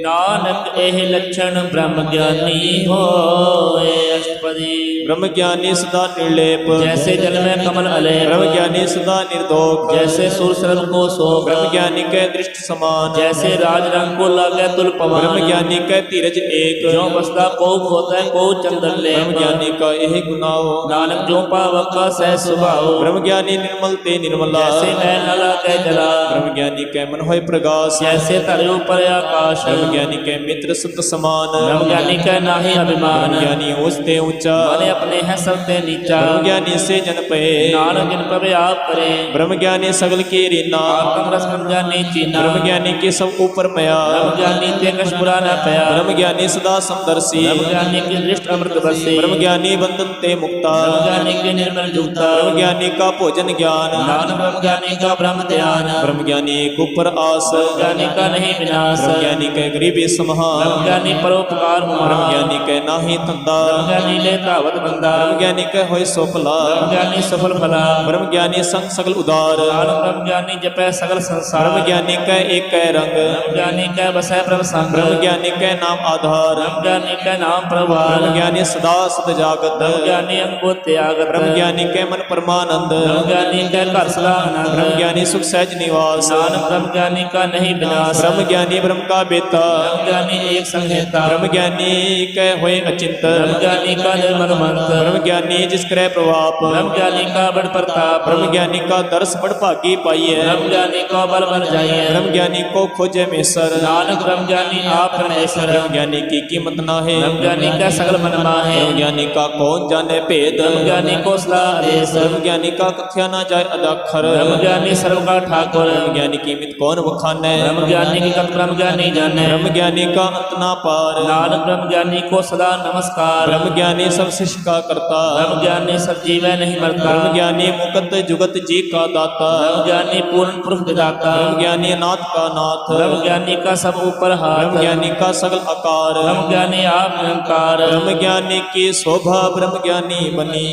नानक एह लक्षण ब्रह्म ज्ञानी होए अष्टपदी ब्रह्म ज्ञानी सदा निर्लेप जैसे जल में कमल अलेप ब्रह्म ज्ञानी सदा निर्दोष जैसे सूर सर्व को सोख ब्रह्म ज्ञानी के दृष्ट समान जैसे राज रंग को लागे तुल पवन ब्रह्म ज्ञानी के धीरज एक जो बसदा को होता है को चंदन ले ब्रह्म ज्ञानी का यह गुनाहो नानक जो पावक का सह सुभाओ ब्रह्म ज्ञानी निर्मल ते निर्मला जैसे मैं न लागे जला ब्रह्म ज्ञानी के मन होय प्रकाश जैसे तरयो पर आकाश ब्रह्म ज्ञानी के मित्र सत समान ब्रह्म ज्ञानी का नाही अभिमान ब्रह्म ज्ञानी उसते ऊंचा माने अपने है सबते नीचा ब्रह्म ज्ञानी से जन पे नानक जिन पवे आप करे ब्रह्म ज्ञानी सगल की रीना आत्म रस ब्रह्म ज्ञानी चीना ब्रह्म ज्ञानी के सब ऊपर मया ब्रह्म ज्ञानी ते कछ बुरा न पया ब्रह्म ज्ञानी सदा समदर्शी ब्रह्म ज्ञानी की दृष्ट अमृत बसे ब्रह्म ज्ञानी बंधन ते मुक्ता ब्रह्म ज्ञानी के निर्मल जुगता ब्रह्म ज्ञानी का भोजन ज्ञान नानक ब्रह्म ज्ञानी का ब्रह्म ध्यान ब्रह्म ज्ञानी एक ऊपर आस ब्रह्म ज्ञानी का नहीं विनाश ब्रह्म ज्ञानी के गरीबी समहा ब्रह्म ज्ञानी परोपकार ब्रह्म महान ज्ञानी के नाही धंधा ब्रह्म ज्ञानी ले तावत बंदा ब्रह्म ज्ञानी के होय सोफला ब्रह्म ज्ञानी सफल फला ब्रह्म ज्ञानी संग सगल उदार नानक ब्रह्म ज्ञानी जपै सगल संसार ब्रह्म ज्ञानी के एक कै रंग ब्रह्म ज्ञानी का बसै प्रभ संग ब्रह्म ज्ञानी के नाम आधार ब्रह्म ज्ञानी का नाम प्रभार ब्रह्म ज्ञानी सदा सद जागत ब्रह्म ज्ञानी अंगो त्यागत ब्रह्म ज्ञानी के मन परमानंद ब्रह्म ज्ञानी का घर सदा आनंद ब्रह्म ज्ञानी सुख सहज निवास नानक ब्रह्म ज्ञानी का नहीं विनाश ब्रह्म ज्ञानी ब्रह्म का बेता ब्रह्म ज्ञानी एक संहिता ब्रह्म ज्ञानी के होय अचिंत ब्रह्म ज्ञानी का निर्मल मंत्र ब्रह्म ज्ञानी जिस करे प्रभाप ब्रह्म ज्ञानी का बड़ प्रताप ब्रह्म ज्ञानी का दर्श बड़ भागी पाइए ब्रह्म ज्ञानी को बल बन जाइए ब्रह्म ज्ञानी को खोजे मेसर नानक ब्रह्म ज्ञानी आप परमेश्वर ब्रह्म ज्ञानी की कीमत ना है ब्रह्म ज्ञानी का सगल मन माहे ब्रह्म ज्ञानी का कौन जाने भेद ब्रह्म ज्ञानी को सदा आदेश ब्रह्म ज्ञानी का कथ्या ना जाए अदाखर ब्रह्म ज्ञानी सर्व का ठाकुर ब्रह्म ज्ञानी की मित कौन बखाने ब्रह्म ज्ञानी की कथ ब्रह्म ज्ञानी जाने ब्रह्म ज्ञानी का अंत ना पार नानक ब्रह्म ज्ञानी को सदा नमस्कार ब्रह्म ज्ञानी सब शिष्य का करता ब्रह्म ज्ञानी सब जीवै नहीं मरता ब्रह्म ज्ञानी मुकत जुगत जी का दाता ब्रह्म ज्ञानी पूर्ण पुरुष विदाता ब्रह्म ज्ञानी नाथ का नाथ ब्रह्म ज्ञानी का सब ऊपर हाथ ब्रह्म ज्ञानी का सगल आकार ब्रह्म ज्ञानी आप निरंकार ब्रह्म ज्ञानी की शोभा ब्रह्म ज्ञानी बनी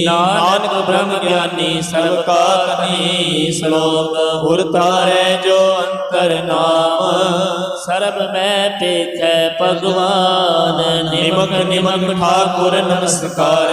नानक ब्रह्म ज्ञानी सर्व का कनी श्लोक उरतारे जो अंतर नाम सर्ब में पेख भगवान निमक निमक ठाकुर नमस्कार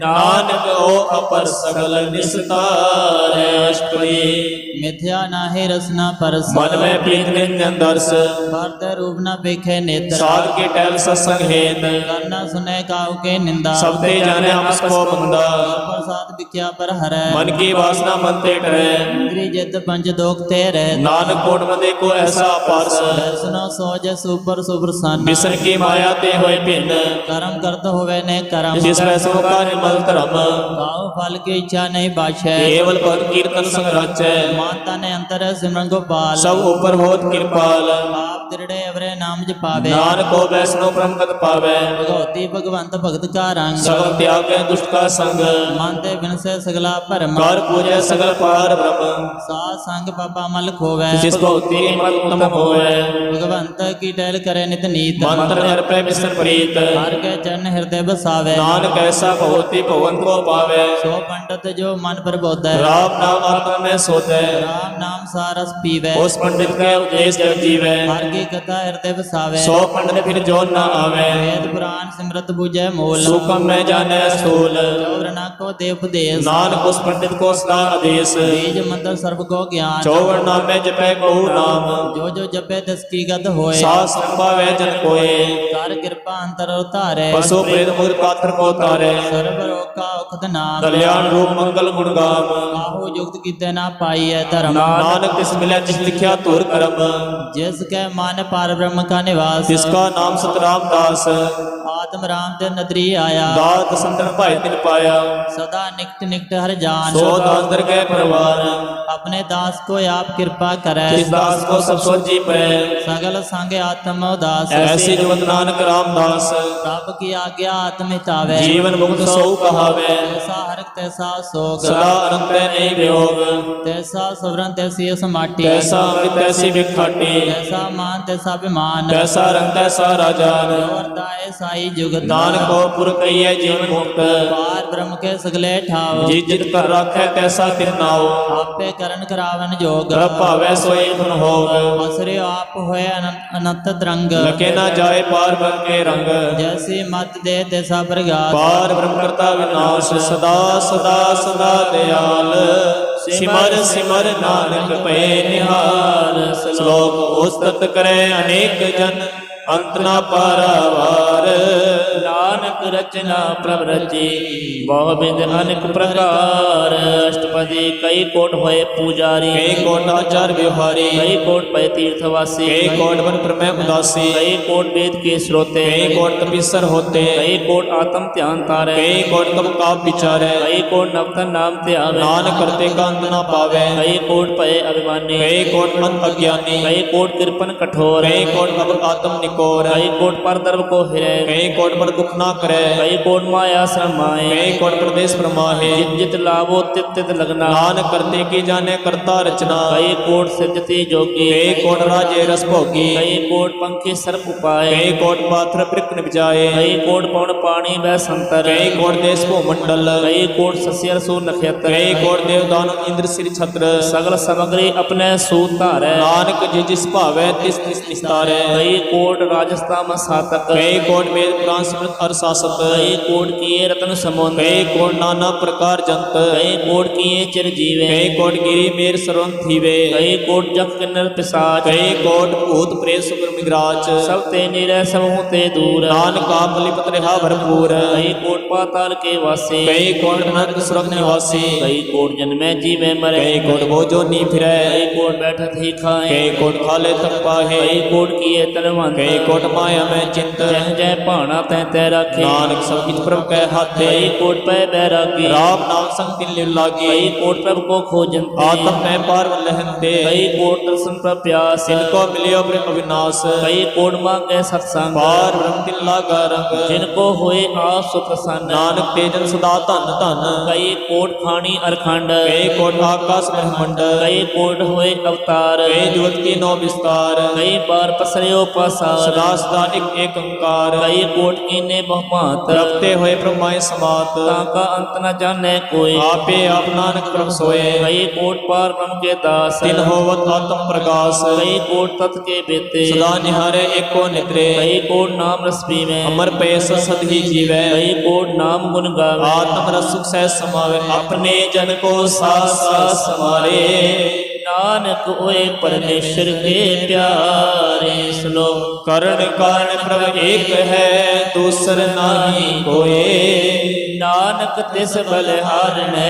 नानक ओ अपर सकल निस्तार अष्टपदी मिथ्या नाहि रसना परस मन में प्रीत नित्य दर्श भारत रूप न पेखे नेत्र साध के टहल सत्संग हेत करना सुने काहू के निंदा सबते जाने हमस को बंदा प्रसाद विख्या पर हरै मन की वासना मन ते टरे इंद्री जित पंच दोख ते रह नानक कोट मदे को ऐसा पारस दर्शनो सोज सुपर सुप्रसन्न बिसन की माया ते होए भिन्न कर्म करत होवे ने कर्म जिस वैसो का निर्मल धर्म काहू फल की इच्छा नहीं बाछै केवल पद कीर्तन संग रचै माता ने अंतर सिमरन गोपाल सब ऊपर होत कृपाल आप दृढ़े अवरे नाम जपावे नानक को वैष्णो ब्रह्मगत पावे भगवती भगवंत भगत का रंग सगल त्याग दुष्ट का संग मानते बिन से सगला परम कर पूजे सगल पार ब्रह्म साथ संग पापा मल खोवे जिस भक्ति मत उत्तम होवे भगवंत की टहल करे नित नीत मंत्र हर पे मिश्र प्रीत हर के चरण हृदय बसावे नानक ऐसा भगवती भवन को पावे सो पंडित जो मन पर बोधै राम नाम आत्मा में सोते राम नाम सारस पीवे उस पंडित का उपदेश जग जीवे हर की कथा हृदय बसावे सो पंडित फिर जो न आवे वेद पुराण सिमरत बुझे मूल सुखम में जाने स्थूल चौरना को देव उपदेश नानक उस पंडित को सदा आदेश बीज मंत्र सर्व को ज्ञान चौवन नाम में जपे बहु नाम जो जपे दस की गत होए सास संभावे जन कोय कर कृपा अंतर उतारे पशु प्रेत मुक्त पात्र को तारे ਸਰਬ ਰੋਗਾ ਉਖਦ ਨਾਮ कल्याण रूप मंगल गुण गाम ਆਹੋ ਜੁਗਤ ਕੀਤੇ ਨਾ ਪਾਈਐ ਧਰਮ नानक तिस मिले जिस लिखिया तुर करम ਜਿਸ ਕੈ ਮਨ ਪਰ ਬ੍ਰਹਮ ਕਾ ਨਿਵਾਸ जिसका नाम सतराम दास ਆਤਮ ਰਾਮ ਤੇ ਨਦਰੀ ਆਇਆ दात संतन भाई तिन पाया ਸਦਾ ਨਿਕਟ ਨਿਕਟ ਹਰ ਜਾਨ सो दास दर गए परवार ਆਪਣੇ ਦਾਸ ਕੋ ਆਪ ਕਿਰਪਾ ਕਰੈ जिस दास को सब सोची पै ਸਗਲ ਸੰਗ ਆਤਮ ਉਦਾਸ ऐसी जुगत नानक रामदास ਪ੍ਰਭ ਕੀ ਆਗਿਆ ਆਤਮ ਹਿਤਾਵੈ जीवन मुक्त सौ कहावे ਤੈਸਾ ਹਰਿ ਤੈਸਾ ਸੋਗ सदा अनंत नहीं वियोग ਤੈਸਾ ਸਵਰਨ ਤੈਸੀ ਸਮਾਟੀ तैसा अमृत तैसी विखाटी ਤੈਸਾ ਮਾਨ ਤੈਸਾ ਅਭਿਮਾਨ तैसा रंग तैसा राजान ਵਰਤਾਏ ਸਾਈ ਜੁਗਤ नानक को पुर कहिए जीवन मुक्त ਪਾਰ ਬ੍ਰਹਮ ਕੇ ਸਗਲੇ ਠਾਵ जी जित कर राखे तैसा तिन नाओ ਆਪੇ ਕਰਨ ਕਰਾਵਨ ਜੋਗ कर भावे सोई गुण होग ਅਸਰਿ ਆਪ ਹੋਏ ਅਨੰਤ ਤਰੰਗ लके ना जाए पार बन के रंग ਜੈਸੀ ਮਤ ਦੇ ਤੈਸਾ ਪ੍ਰਗਾਸ पार ब्रह्म करता विनाश सदा सदा सदा दयाल सिमर सिमर नानक पे निहाल श्लोक उस्तत करे अनेक जन अंत ना पारावार ਨਾਨਕ ਰਚਨਾ ਪ੍ਰਭ ਰਚੀ ਬਹੁ ਬਿੰਦ ਅਨੇਕ ਪ੍ਰਕਾਰ ਅਸ਼ਟਪਦੀ ਕਈ ਕੋਟ ਹੋਏ ਪੂਜਾਰੀ कई कोट आचार व्यवहारी ਕਈ ਕੋਟ ਪੈ ਤੀਰਥ ਵਾਸੀ कई कोट बन प्रमेय उदासी कई कोट वेद के श्रोते कई कोट तपीसर होते कई कोट आत्म ध्यान तारे कई कोट कब काप विचारे कई कोट नवतन नाम त्यावे नानक करते का अंत ना पावे कई कोट पय अभिमानी कई कोट मन अज्ञानी कई कोट कृपन कठोर कई कोट अब आत्म निकोर कई कोट पर दर्भ को हिरे कई कोट पर दुख ना करे कई कोट माया श्रमाए कई कोट प्रदेश प्रमाहे जित जित लाभो तित तित लगना नानक करते की जाने करता रचना कई कोट सिद्धति जोगी कई कोट राजे रस भोगी कई कोट पंखी सर्प उपाय कई कोट पात्र प्रक निपजाए कई कोट पौन पानी वह संतर कई कोट देश भो मंडल कई कोट सस्य रसो नक्षत्र कई कोट देवदान इंद्र सिर छत्र सगल सामग्री अपने सूत धारै नानक जिस भावे तिस तिस निस्तारे कई कोट राजस्थान सातक कई कोट वेद पुराण स्मृत अर शासक कई कोट किए रतन समुद्र कई कोट नाना प्रकार जंत कई कोट किए चिर जीवे कई कोट गिरी मेर सरवन थीवे कई कोट जख किन्नर पिसाच कई कोट भूत प्रेत सुकर मिगराज सब ते निरह सब हूँ ते दूर नानक आप लिपत रहा भरपूर कई कोट पाताल के वासी कई कोट नरक सुरग निवासी कई कोट जन्मे जीवे मरे कई कोट बोझो नी फिरे कई कोट बैठत ही खाए कई कोट खाले तप पाहे कई कोट किए तलवंत कई कोट माया में चिंत जह जह भाना तह तह रखे नानक सब किछ प्रभु कह हाथे कई कोट पै बैरागी राम नाम संग तिन लिव लागी कई कोट प्रभ को खोजनते आत्म में पार लहनते कई कोट दर्शन पर प्यास इनको मिलियो ब्रह्म अविनाश कई कोट मांगे सत्संग पार ब्रह्म तिन लागा रंग जिनको होए आप सुप्रसन्न नानक तेजन सदा धन धन कई कोट खानी अरखंड कई कोट आकाश ब्रह्मंड कई कोट होए अवतार कई जुगत की नौ विस्तार कई बार पसरियो पसार सदा सदा एक ओंकार कई कोट कीने बहुमात रखते हुए ब्रह्माय समात ताका अंत न जाने कोई आपे आप नानक प्रभु सोए कई कोट पार ब्रह्म के दास तिन होवत आत्म प्रकाश कई कोट तत् के बेते सदा निहारे एको निद्रे कई कोट नाम रस पीवे अमर पे सद ही जीवे कई कोट नाम गुण गावे आत्म रस सुख सह समावे अपने जन को सास सास समारे नानक ओए परमेश्वर के प्यारे श्लोक करण कारण प्रभ एक है दूसर नाही कोई नानक तिस बलिहारणे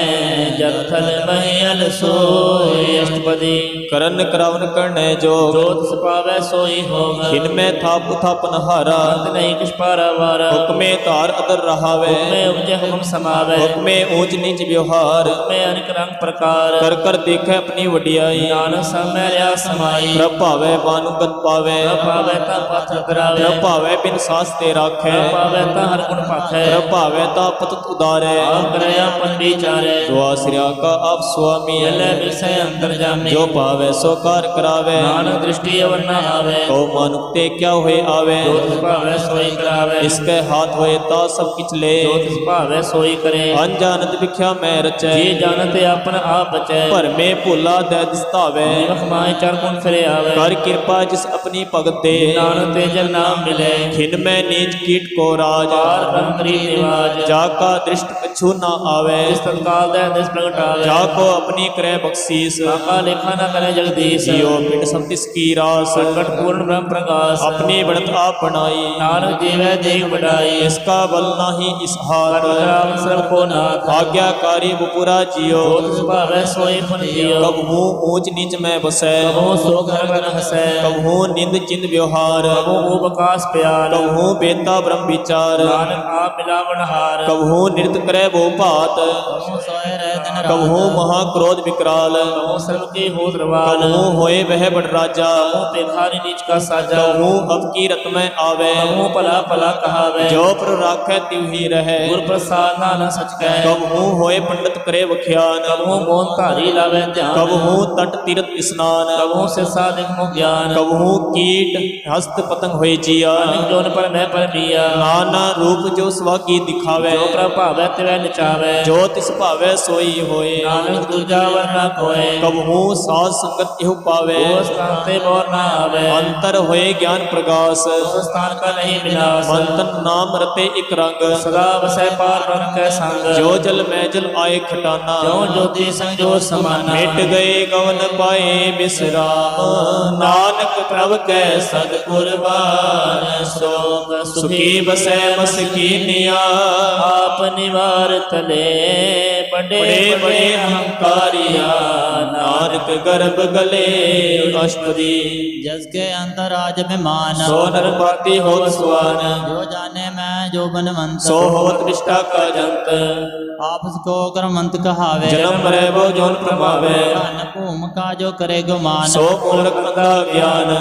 जब थल महल सोए अष्टपदी करण करावन करने जो जो तिस पावै सोई होगा इनमें था उथापन हारा अंत नहीं कुछ पारावार हुक्मे तार अदर रहावे हुक्मे उपजे हुक्म समावे हुक्मे ऊंच नीच व्यवहार हुक्मे अनेक रंग प्रकार कर कर देखे अपनी वडियाई नानक समय लिया समाई प्रभ भावे बानुगत पावे पावै ता पात्र करावे प्रभ भावे बिन सास ते राखे पावै ता हर गुण पाखै प्रभ भावे ता पतत उदारे आप करया पंडी चारे जो आश्रिया का आप स्वामी जल विषय अंतर जामे जो पावे सो कार करावे नानक दृष्टि अवर न आवे को मानुक्ते क्या हुए आवे जो तिस भावै सोई करावे इसके हाथ होए ता सब किछ ले जो तिस भावै सोई करे अनजानत विख्या मैं रचे जी जानते अपन आप बचै पर में भूला दे दिस्तावे जीवक माय चार गुण फिरे आवे कर कृपा जिस अपनी भगत दे नानक तेजल नाम मिले खिन में नीच कीट को राज पार ब्रह्म निवाज जाका दृष्ट कछु न आवे ਜਿਸ ਤਤਕਾਲ ਦੇ ਦਿਸ ਪ੍ਰਗਟਾਵੇ जाको अपनी करे बख्शीस ਕਾਕਾ ਲੇਖਾ ਨਾ ਕਰੇ ਜਗਦੀਸ਼ जियो मिट सब तिसकी रास ਸੰਕਟ ਪੂਰਨ ਬ੍ਰਹਮ ਪ੍ਰਕਾਸ਼ अपनी बढ़त आप बनाई ਨਾਨਕ ਜੀਵੈ ਦੇਖ ਬੜਾਈ इसका बल नाही इस हाथ ਰਾਮ ਸਰਬ ਕੋ ਨਾਥ आज्ञाकारी बुपुरा जियो ਜੋਤ ਸੁਭਾਵੈ ਸੋਈ ਪੁਨ ਜਿਉ कबहू ऊंच नीच में बसै ਕਬੋ ਸੋ ਘਰ ਘਰ ਹਸੈ कबहू निंद चिंद व्यवहार ਕਬੋ ਉਹ ਬਕਾਸ ਪਿਆਰ कबहू बेता ब्रह्म विचार ਨਾਨਕ ਆਪ ਮਿਲਾਵਣ ਹਾਰ कबहू नृत्य करे वो भात ਕਬਹੂ ਸੋਏ ਰਹਿ ਦਿਨ ਰਾਤ कबहू महाक्रोध विकराल ਕਬੋ ਸਰਬ ਕੀ ਹੋਤ ਰਵਾਲ कबहू होए वह बड़ राजा ਕਬੋ ਪੇਖਾਰੀ ਨੀਚ ਕਾ ਸਾਜਾ कबहू अब की रत में आवे ਕਬੋ ਭਲਾ ਭਲਾ ਕਹਾਵੇ जो पर राखै तिव ही रहे ਗੁਰ ਪ੍ਰਸਾਦ ਨਾਨਕ ਸਚ ਕਹਿ कबहू होए पंडित करे वख्यान ਕਬੋ ਮੋਨ ਧਾਰੀ ਲਾਵੇ ਧਿਆਨ कबहू तट तीर्थ स्नान ਕਬੋ ਸਿਰਸਾ ਦਿਖ ਮੁਖ ਗਿਆਨ कबहू कीट हस्त पतंग होए जिया ਅਨਿਕ ਜੋਨ ਪਰ ਮੈਂ ਪਰ ਮੀਆ नाना रूप जो स्वागी दिखावे ਜੋ ਪ੍ਰਭ ਭਾਵੈ ਤਿਵੈ ਨਚਾਵੇ जो तिस भावे सोई होए ਨਾਨਕ ਦੂਜਾ ਵਰਨਾ ਕੋਏ कबहू साध संगत इहु पावे ਉਹ ਸਥਾਨ ਤੇ ਮੋਰ ਨਾ ਆਵੇ अंतर होए ज्ञान प्रकाश ਉਸ ਸਥਾਨ ਕਾ ਨਹੀਂ ਵਿਨਾਸ਼ मंतन नाम रते एक रंग ਸਦਾ ਵਸੈ ਪਾਰ ਬ੍ਰਹਮ ਕੈ ਸੰਗ जो जल में जल आए खटाना ਜੋ ਜੋਤੀ ਸੰਜੋਤ ਸਮਾਨਾ मिट गए गवन पाए विश्राम नानक प्रभ कै सद कुर्बान ਸੋਗ सुखी बसै मस्कीनिया ਆਪ ਨਿਵਾਰ ਤਲੇ ਬੜੇ बड़े ਬੜੇ बड़े ਹੰਕਾਰੀਆ नानक गर्भ गले अष्टदी जस के अंतर राज अभिमान सो नर पाती होत सुआन जो जाने मैं जो बनवंत सो होत निष्ठा का जंत आपस को कर्मंत कहावे जन्म मरे वो जोन प्रभावे धन भूम का जो करे गुमान सो मूलक मंदा ज्ञान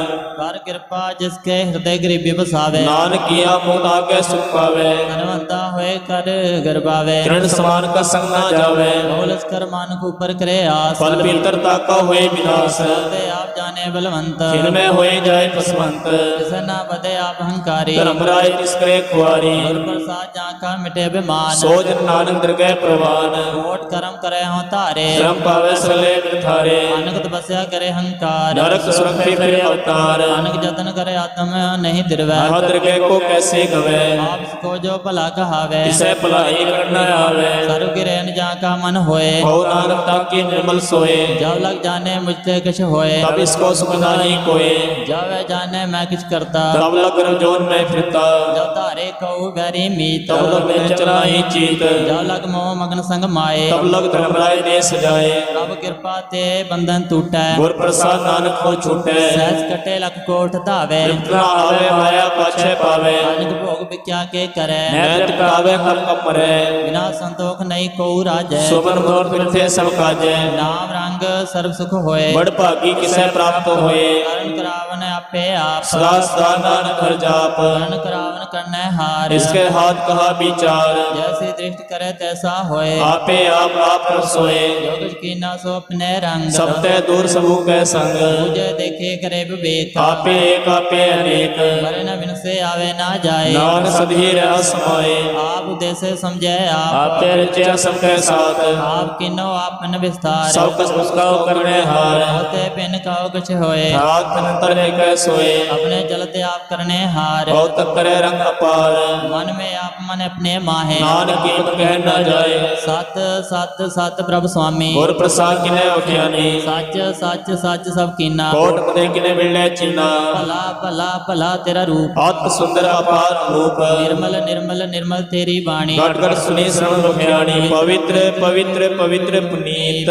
कर कृपा जिसके हृदय गरीबी बसावे नानक किया मुक्त आगे सुख पावे धनवंता होए कर गर्भावे किरण समान का संग ना जावे बोलस कर मान को ऊपर करे आस फल पीतरता का होए विनाश दे आप जाने बलवंत खिन में होए जाए पसवंत किसे ना बदे आप अहंकारी धर्म राय तिसकरे खुआरी गुर प्रसाद जाका मिटे अभिमान सो जन नानक दरगह प्रवान कोट कर्म करे हो तारे श्रम पावे सले थारे नानक तपस्या करे हंकार नरक सुरक्षित फिर अवतार नानक जतन करे आत्म नहीं दिरवै हद दरगह को कैसे गवे आप को जो भला कहावे इसे भलाई करना आवे सर्व गिरे न जा का मन होए हो नानक ताकि निर्मल सोए जब लग जाने मुझते कुछ होए तब इसको सुख नहीं कोए जब जाने मैं कुछ करता तब लग जोन में फिरता जब तारे कहू बैरी मीत तब लग में चला ही चीत जब लग मोह मगन संग माए तब लग धर्म राय दे सजाए प्रभु कृपा ते बंधन टूटै गुर प्रसाद नानक को छूटे सहज कटे लख कोट धावे तृप्ता आवे माया पाछे पावे नानक भोग विख्या के करे नैत पावे हर कप मरे बिना संतोख नहीं को राजै सुबन मोर मिलते सब काजे नाम रंग सर्व सुख होए बड़ भागी किसे प्राप्त होए करण करावन आपे आप सदा सदा नानक हर जाप करण करावन करने हार इसके हाथ कहा विचार जैसी दृष्टि करे तैसा होए आपे आप सोए जो कुछ कीना सो अपने रंग सब ते दूर सबू के संग मुझे देखे करे विवेक आपे एक आपे अनेक मरे न बिन से आवे ना जाए नान सधी रह समाए आप उद्देश्य समझे आप आपे रचा सबके साथ आप किनो आपन विस्तार सब कस मुस्काओ करने हार होते बिन कहो कुछ होए रात अंतर में कै सोए अपने चलते आप करने हार बहुत करे रंग अपार मन में आप मन अपने माहे नानक की मत कह न जाए सत सत सत प्रभु स्वामी गुर प्रसाद किने उठियानी सच सच सच सब कीना कोट पदे किने मिलने चिन्ना भला भला भला तेरा रूप आत्म सुंदर अपार रूप निर्मल निर्मल निर्मल तेरी वाणी गट गट सुनी श्रवण रुखियानी पवित्र पवित्र पवित्र पुनीत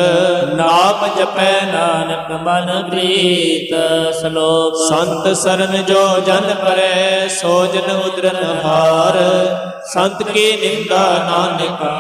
नाम जपै ਨਾਨਕ ਮਨ ਪ੍ਰੀਤ ਸ਼ਲੋਕ संत सरन जो जन परे सो जन उदरन हार संत की निंदा नानका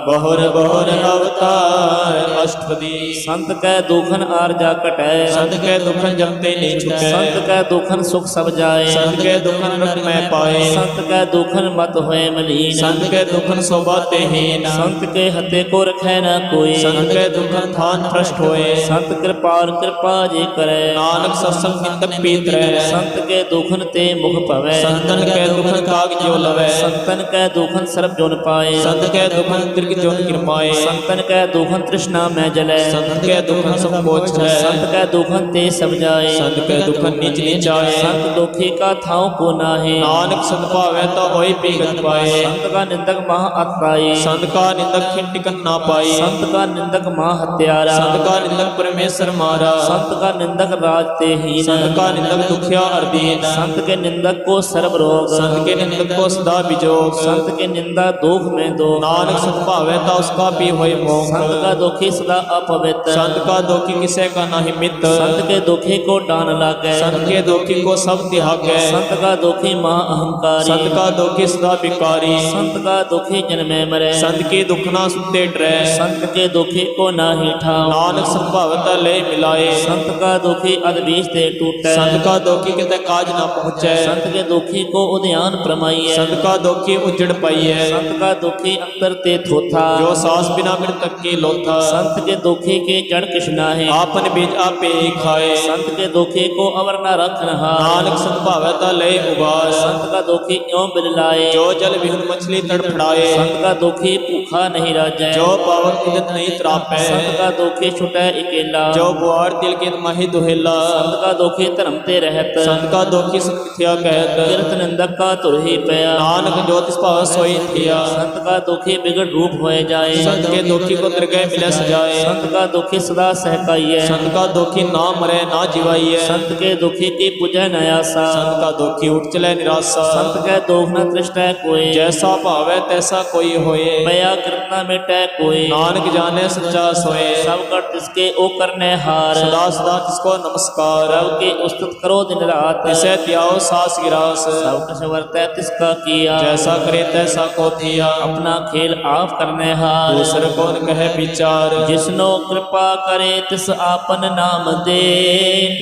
बहुर बहुर अवतार अष्टपदी ਸੰਤ ਕੈ ਦੁਖਨ ਆਰਜਾ ਘਟੈ संत के दुखन जमते नहीं छुटे ਸੰਤ ਕੈ ਦੁਖਨ ਸੁਖ ਸਭ ਜਾਏ संत के दुखन नरक में पाए ਸੰਤ ਕੈ ਦੁਖਨ ਮਤ ਹੋਏ ਮਲੀਨ संत के दुखन शोभाते हीन ਸੰਤ ਕੇ ਹਤੇ ਕੋ ਰਖੈ ਨਾ ਕੋਈ संत के दुखन थान भ्रष्ट होए ਸੰਤ ਕਿਰਪਾਲ ਕਿਰਪਾ ਜੇ ਕਰੈ नानक सत्संग निंदक पीत रहे ਸੰਤ ਕੇ ਦੁਖਨ ਤੇ ਮੁਖ ਭਵੈ संतन के दुखन काग जो लवे ਸੰਤਨ ਕੈ ਦੁਖਨ ਸਰਬ ਜੁਨ ਪਾਏ संत के दुखन तिरक जोन किरमाए ਸੰਤਨ ਕੈ ਦੁਖਨ ਤ੍ਰਿਸ਼ਨਾ मैं जलै संत के दुखन सब पोछ है संत कै दुखन ते सब जाए संत के दुखन नीच नीचाए संत दुखी का थाव को नाहे नानक संत भावे तो होई बिगत पाए संत का निंदक महा अताई संत का निंदक खिन टिकन ना पाई संत का निंदक महा हत्यारा संत का निंदक परमेश्वर मारा संत का निंदक राज ते हीन संत का निंदक दुखिया अर्दीन संत के निंदक को सर्व रोग संत के निंदक को सदा बिजोग संत के निंदा दुख में दो नानक संत भावे तो उसका भी होई मोह संत का दुखी सदा अपवित्र संत का दुखी किसे का नहीं मित संत के दुखी को डान लागे संत के दुखी को सब त्यागे संत का दुखी महा अहंकारी संत का दुखी सदा बिकारी संत का दुखी जन्मे मरे संत की दुखना सुते डरे संत के दुखी को नाही ठाव नानक संभावता ले मिलाए संत का दुखी अदबीज ते टूटे संत का दुखी किते काज ना पहुँचे संत के दुखी को उद्यान प्रमाइए संत का दुखी उजड़ पाइए संत का दुखी अंतर ते थोथा जो सास बिना मिट तक की लोथा संत के दुखी के जड़ कृष्णा है आपन बीज आपे ही खाए संत के दुखी को अवर न रख रहा नानक संभावता ले उबार संत का दुखी क्यों बिललाए जो जल विहुन मछली तड़फड़ाए संत का दुखी भूखा नहीं राजे जो पावक उदित नहीं त्रापे संत का दुखी छुटे अकेला जो बुआर दिल के माही दुहेला संत का दुखी धर्म ते रहत संत का दुखी सत मिथ्या कहत कीर्त निंदक का तुरही पया नानक जो तिस भाव सोई थिया संत का दुखी बिगड़ रूप होए जाए संत के दुखी को दरगह मिले सजाए संत का दुखी सदा सहकाइए संत का दुखी ना मरे ना जिवाइए संत के दुखी की पूजा नयासा संत का दुखी उठ चले निराशा संत के दुख न तृष्टै कोई जैसा भावे तैसा कोई होए पया कृतना मिटै कोई नानक जाने सच्चा सोए सब कर तिसके ओ करने हार सदा सदा तिसको नमस्कार रब के उस्तुत करो दिन रात तिसे त्याओ सास गिरास सब कुछ वर्तै तिसका किया जैसा करे तैसा को थिया अपना खेल आप करने हार दूसर कौन कहे विचार जिसनो कृपा करे तिस आपन नाम दे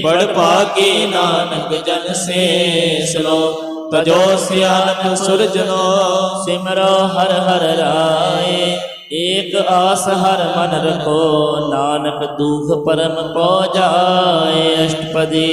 बड़ भागी नानक जन से सुनो तजो सियानक सुरजनो सिमरो हर हर राय एक आस हर मन रखो नानक दुख परम पौ जाए अष्टपदी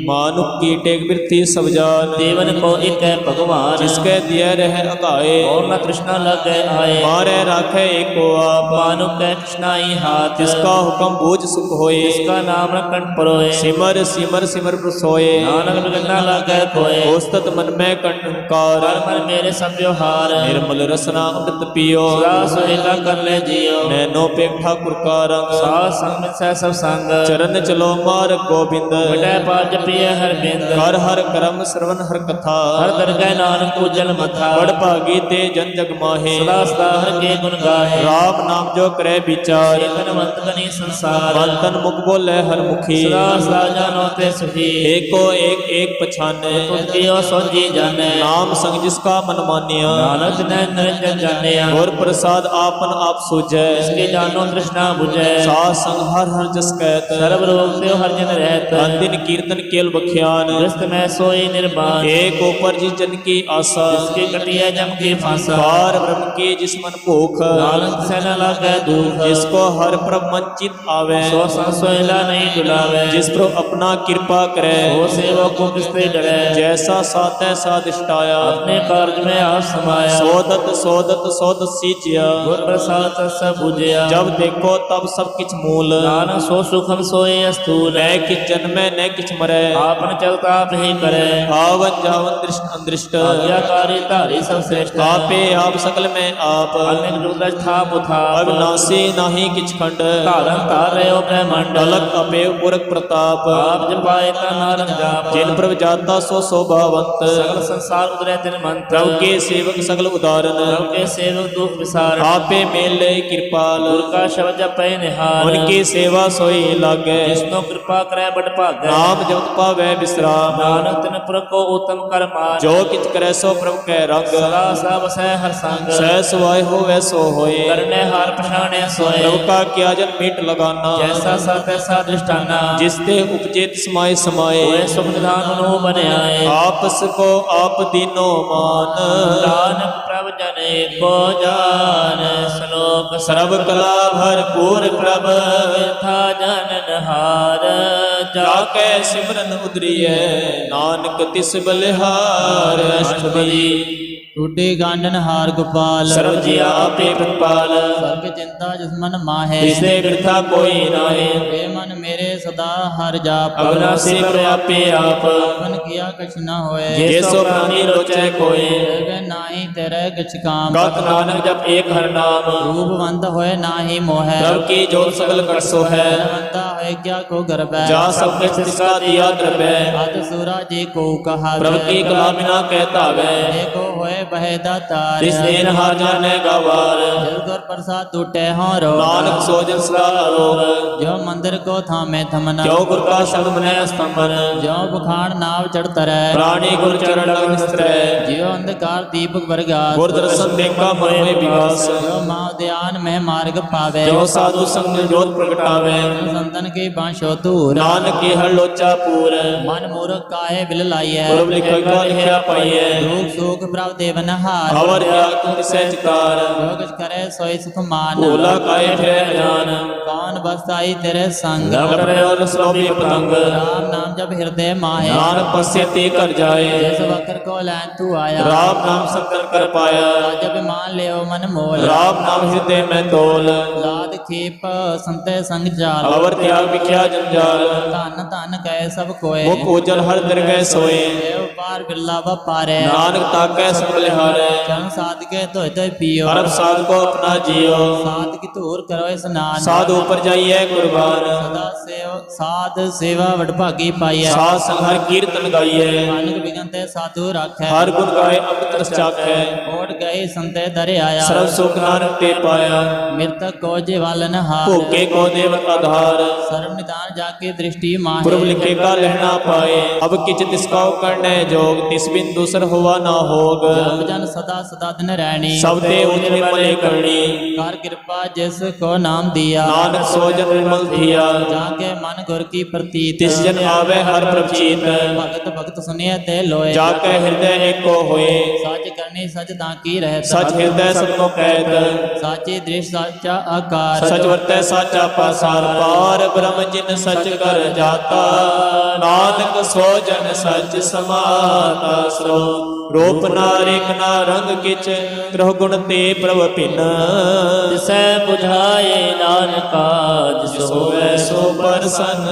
मानुक की टेक वृत्ति सब जान देवन को एक है भगवान जिसके दिए रह अगाए और न तृष्णा लग गए आए मारे राखे एको आप मानुक है कृष्णाई हाथ जिसका हुक्म बूझ सुख होए इसका नाम न कंठ परोए सिमर सिमर सिमर सोए नानक बिगड़ना लग गए खोए ओस्तत मन में कंठकार कर मन मेरे सब व्यवहार निर्मल रसना अमृत पियो सदा सुहेला कर ले जियो नैनो पे ठाकुर का रंग साथ संग में सह सब संग चरण चलो मार्ग गोविंद बड़े पाज प्रिय हर बिंद हर हर करम श्रवण हर कथा हर दरगह नानक पूजन मथा बड़ भागी ते जन जग माहे सदा सदा हर के गुण गाहे राम नाम जो करे विचार धनवंत कनी संसार मंतन मुख बोले हर मुखी सदा सदा जानो ते सुखी एको एक एक पछाने तुम कियो सो जी जाने नाम संग जिसका मन मानिया नानक ने निरंजन जाने और प्रसाद आपन आप सूझे इसके जानो तृष्णा बुझे साथ संग हर हर जस कहत सर्व रोग से हर जन रहत अंदिन कीर्तन केल बख्यान ग्रस्त में सोई निर्बान एक ऊपर जिस जन की आशा जिसके कटिया जम के फांसा पार ब्रह्म की जिस मन भूख नानक से न लागे दुख जिसको हर प्रभ वंचित आवे सो संसोइला नहीं डुलावे जिस पर अपना कृपा करे वो सेवक को किससे डरे जैसा सात साधिष्ठाया अपने कार्य में आप समाया सोदत सोदत सींचिया गुर प्रसाद सब बुझिया जब देखो तब सब किछ मूल नानक सो सुखम सोए स्थूल न किछ जन्मे न किछ मरे आपन चलता आप ही करे आवन जावन दृष्ट अंदृष्ट आज्ञाकारी धारी सब श्रेष्ठ आपे आप सकल में आप अनेक रुद्र था पुथा अविनाशी नाही किछ खंड धारन तार रहे हो ब्रह्मांड अलग अपेव पुरख प्रताप आप जपाए ता नारंग जाप जिन प्रभ जाता सो शोभावंत सकल संसार उदरे दिन मंत्र प्रभु के सेवक सकल उदाहरण प्रभु के सेवक दुख विसार आपे मेल कृपाल गुर का शब्द जपै निहार उनकी सेवा सोई लागे जिसनो कृपा करे बड़ भागे नाम जपत पावे विश्राम नानक तिन पुर को उत्तम कर मान जो किछ करे सो प्रभु के रंग सदा सब सह हर संग सह सुवाय होवे सो होए करने हार पछाणे सोए प्रभु का किया जन मीट लगाना जैसा सा तैसा दृष्टाना जिसते उपजे समाय समाये होए सुख निधान नो बने आए आपस को आप दीनो मान नानक प्रभ जने को जान श्लोक सर्व कला भरपूर प्रभ था जनन हार जाके सिमरन उदरिय नानक तिस बलिहार अष्टपदी ਟੂਟੀ ਗਾਂਡਨ ਹਾਰ ਗੋਪਾਲ ਸਰਬ ਜੀਆ ਆਪੇ ਪ੍ਰਤਪਾਲ ਸਰਬ ਚਿੰਤਾ ਜਿਸ ਮਨ ਮਾਹੇ ਤਿਸਦੇ ਬਿਰਥਾ ਕੋਈ ਨਾਹੀ ਏ ਮਨ ਮੇਰੇ ਸਦਾ ਹਰ ਜਾਪ ਅਵਨਾਸੀ ਪ੍ਰਆਪੇ ਆਪ ਆਪਨ ਕੀਆ ਕਛ ਨ ਹੋਏ ਜੇ ਸੋ ਪ੍ਰਾਨੀ ਲੋਚੈ ਕੋਏ ਵੇ ਨਾਹੀ ਤੇਰੇ ਕਿਛ ਕਾਮ ਗਤ ਨਾਨਕ ਜਪ ਏਕ ਹਰ ਨਾਮ ਰੂਪਵੰਤ ਹੋਏ ਨਾਹੀ ਮੋਹੈ ਪ੍ਰਭ ਕੀ ਜੋਤ ਸਗਲ ਕਰ ਸੋ ਹੈ ਬਲਵੰਤਾ ਹੋਏ ਕਿਆ ਕੋ ਗਰਬੈ ਜਾ ਸਭ ਕਿਛ ਤਿਸਕਾ ਦੀਆ ਦਰਬੈ ਅਤ ਸੁਰਾ ਜੀ ਕੋ ਕਹਾ ਪ੍ਰਭ ਕੀ ਕਲਾ ਬਿਨਾ ਕਹਿ ਧਾਵੈ ਦੇਖੋ ਹੋਏ ਬਹਿ ਦਾਤਾਰ ਤਿਸ ਦੇਨ ਹਾਰ ਜਾਣੈ ਗਵਾਰ ਜਿਸ ਗੁਰ ਪ੍ਰਸਾਦ ਟੂਟੇ ਹੋ ਰੋ ਨਾਨਕ ਸੋਜਨ ਸਦਾ ਰੋਗ ਜੋ ਮੰਦਰ ਕੋ ਥਾਮੇ ਥਮਨ ਕਿਉ ਗੁਰ ਕਾ ਸ਼ਬਦ ਮਨੈ ਅਸਤੰਭਨ ਜੋ ਬਖਾਣ ਨਾਵ ਚੜ ਤਰੈ ਪ੍ਰਾਣੀ ਗੁਰ ਚਰਨ ਲਗ ਨਿਸਤਰੈ ਜਿਉ ਅੰਧਕਾਰ ਦੀਪਕ ਵਰਗਾਸ ਗੁਰ ਦਰਸ਼ਨ ਦੇਖਾ ਮਨ ਹੋਏ ਵਿਗਾਸ ਜੋ ਮਾਉ ਧਿਆਨ ਮਹਿ ਮਾਰਗ ਪਾਵੇ ਜੋ ਸਾਧੂ ਸੰਗ ਜੋਤ ਪ੍ਰਗਟਾਵੇ ਸੰਤਨ ਕੀ ਬਾਂਸ਼ੋ ਧੂਰ ਨਾਨਕ ਕੀ ਹਰ ਲੋਚਾ ਪੂਰ ਮਨ ਮੂਰਖ ਕਾਏ ਬਿਲ ਲਾਈਐ ਗੁਰਬ ਲਿਖਿਆ ਲਿਖਿਆ ਪਾਈਐ ਦੁਖ ਸੁਖ ਪ੍ਰਭ ਦੇਵਨ ਹਾਰ ਅਵਰ ਜਾਗ ਤੁਮ ਤਿਸੈ ਚਿਤਾਰ ਜੋ ਕਿਛ ਕਰੇ ਸੋਈ ਸੁਖ ਮਾਨ ਭੋਲਾ ਕਾਏ ਫਿਰੈ ਜਾਨ ਕੌਣ ਬਸਤਾਈ ਤੇਰੇ ਸੰਗ ਨਵ ਕਰਿਓ ਰਸਲੋਭੀ ਪਤੰਗ ਰਾਮ ਨਾਮ ਜਪ ਹਿਰਦੇ ਮਾਹੇ ਨਾਨਕ ਪਸਿਅਤੀ ਕਰ ਜਾਏ ਜਿਸ ਵਕਰ ਕੋ ਲੈਨ ਤੂੰ ਆਇਆ ਰਾਮ ਨਾਮ ਸੰਕਰ ਕਰ ਪਾਇਆ ਜਬ ਮਾਨ ਲਿਓ ਮਨ ਮੋਲ ਰਾਮ ਨਾਮ ਹਿਰਦੇ ਮੈਂ ਤੋਲ ਲਾਦ ਖੇਪ ਸੰਤੇ ਸੰਗ ਜਾਲ ਅਵਰ ਤਿਆਗ ਵਿਖਿਆ ਜੰਜਾਲ ਧਨ ਧਨ ਕਹੇ ਸਭ ਕੋਏ ਮੁਖ ਉਜਲ ਹਰ ਦਰਗਹਿ ਸੋਏ ਦੇਵ ਪਾਰ ਬਿਰਲਾ ਵਪਾਰੇ ਨਾਨਕ ਤਾਕੈ ਸਭ ਬਲਿਹਾਰੈ ਜਨ ਸਾਧਕੇ ਧੋਇ ਧੋਇ ਪੀਓ ਅਰਬ ਸਾਧ ਕੋ ਆਪਣਾ ਜੀਓ ਸਾਧ ਕੀ ਧੂਰ ਕਰੋ ਇਸਨਾਨ ਸਾਧ ਉਪਰ ਜਾਈਐ ਕੁਰਬਾਨ ਸਦਾ ਸੇਵ ਸਾਧ ਸੇਵਾ ਵਡਭਾਗੀ ਪਾਈਐ ਸਾਧ ਸੰਗ ਹਰ ਕੀਰਤਨ ਗਾਈਐ ਨਾਨਕ ਬਿਗਨ ਤੇ ਸਾਧੂ ਰਾਖੈ ਹਰ ਗੁਣ ਗਾਏ ਅੰਮ੍ਰਿਤ ਰਸ ਚਾਖੈ ਓਟ ਗਏ ਸੰਤੇ ਦਰ ਆਇਆ ਸਰਬ ਸੁਖ ਨਾਨਕ ਤੇ ਪਾਇਆ ਮਿਰਤਕ ਕੋ ਜਿਵਲਨ ਹਾਰ ਭੋਗੇ ਕੋ ਦੇਵ ਆਧਾਰ ਸਰਬ ਨਿਦਾਨ ਜਾ ਕੇ ਦ੍ਰਿਸ਼ਟੀ ਮਾਹੇ ਪੁਰਬ ਲਿਖੇ ਕਾ ਲਹਿਣਾ ਪਾਏ ਅਬ ਕਿਛ ਤਿਸ ਕਉ ਕਰਨੈ ਜੋਗ ਤਿਸ ਬਿਨ ਦੂਸਰ ਹੋਵਾ ਨਾ ਹੋਗ ਜਪ ਜਨ ਸਦਾ ਸਦਾ ਦਿਨ ਰਹਿਣੀ ਸਭ ਤੇ ਉਚ ਨਿਰਮਲੇ ਕਰਨੀ ਕਰ ਕਿਰਪਾ ਜਿਸ ਕੋ ਨਾਮ ਦਿਆ ਨਾਨਕ ਸੋ ਜਨ ਨਿਰਮਲ ਥੀਆ ਜਾ ਕੇ ਮਨ ਗੁਰ ਕੀ ਪ੍ਰਤੀਤ ਤਿਸ ਜਨ ਆਵੇ ਹਰ ਪ੍ਰਭਜੀਤ ਭਗਤ ਭਗਤ ਸੁਨਿਆ ਤੇ ਲੋਏ ਜਾ ਕੈ ਹਿਰਦੈ ਏਕੋ ਹੋਏ ਸੱਚ ਕਰਨੀ ਸਚ ਤਾਂ ਕੀ ਰਹਿਤ ਸਚ ਹਿਰਦੈ ਸਭਨੋ ਕਹਿਤ ਸਾਚੇ ਦ੍ਰਿਸ਼ ਸਾਚਾ ਆਕਾਰ ਸਚ ਵਰਤੈ ਸਾਚਾ ਪਾਸਾਰ ਪਾਰ ਬ੍ਰਹਮ ਜਿਨ ਸਚ ਕਰ ਜਾਤਾ ਨਾਨਕ ਸੋ ਜਨ ਸਚ ਸਮਾਤਾ ਸੋ ਰੂਪ ਨਾ ਰੇਖ ਨਾ ਰੰਗ ਕਿਚ ਗ੍ਰਹ ਗੁਣ ਤੇ ਪ੍ਰਭ ਭਿੰਨ ਤਿਸੈ 부ਝਾਏ ਨਾਨਕਾ ਜਿਸ ਹੋਵੇ ਸੋ ਪਰਸਨ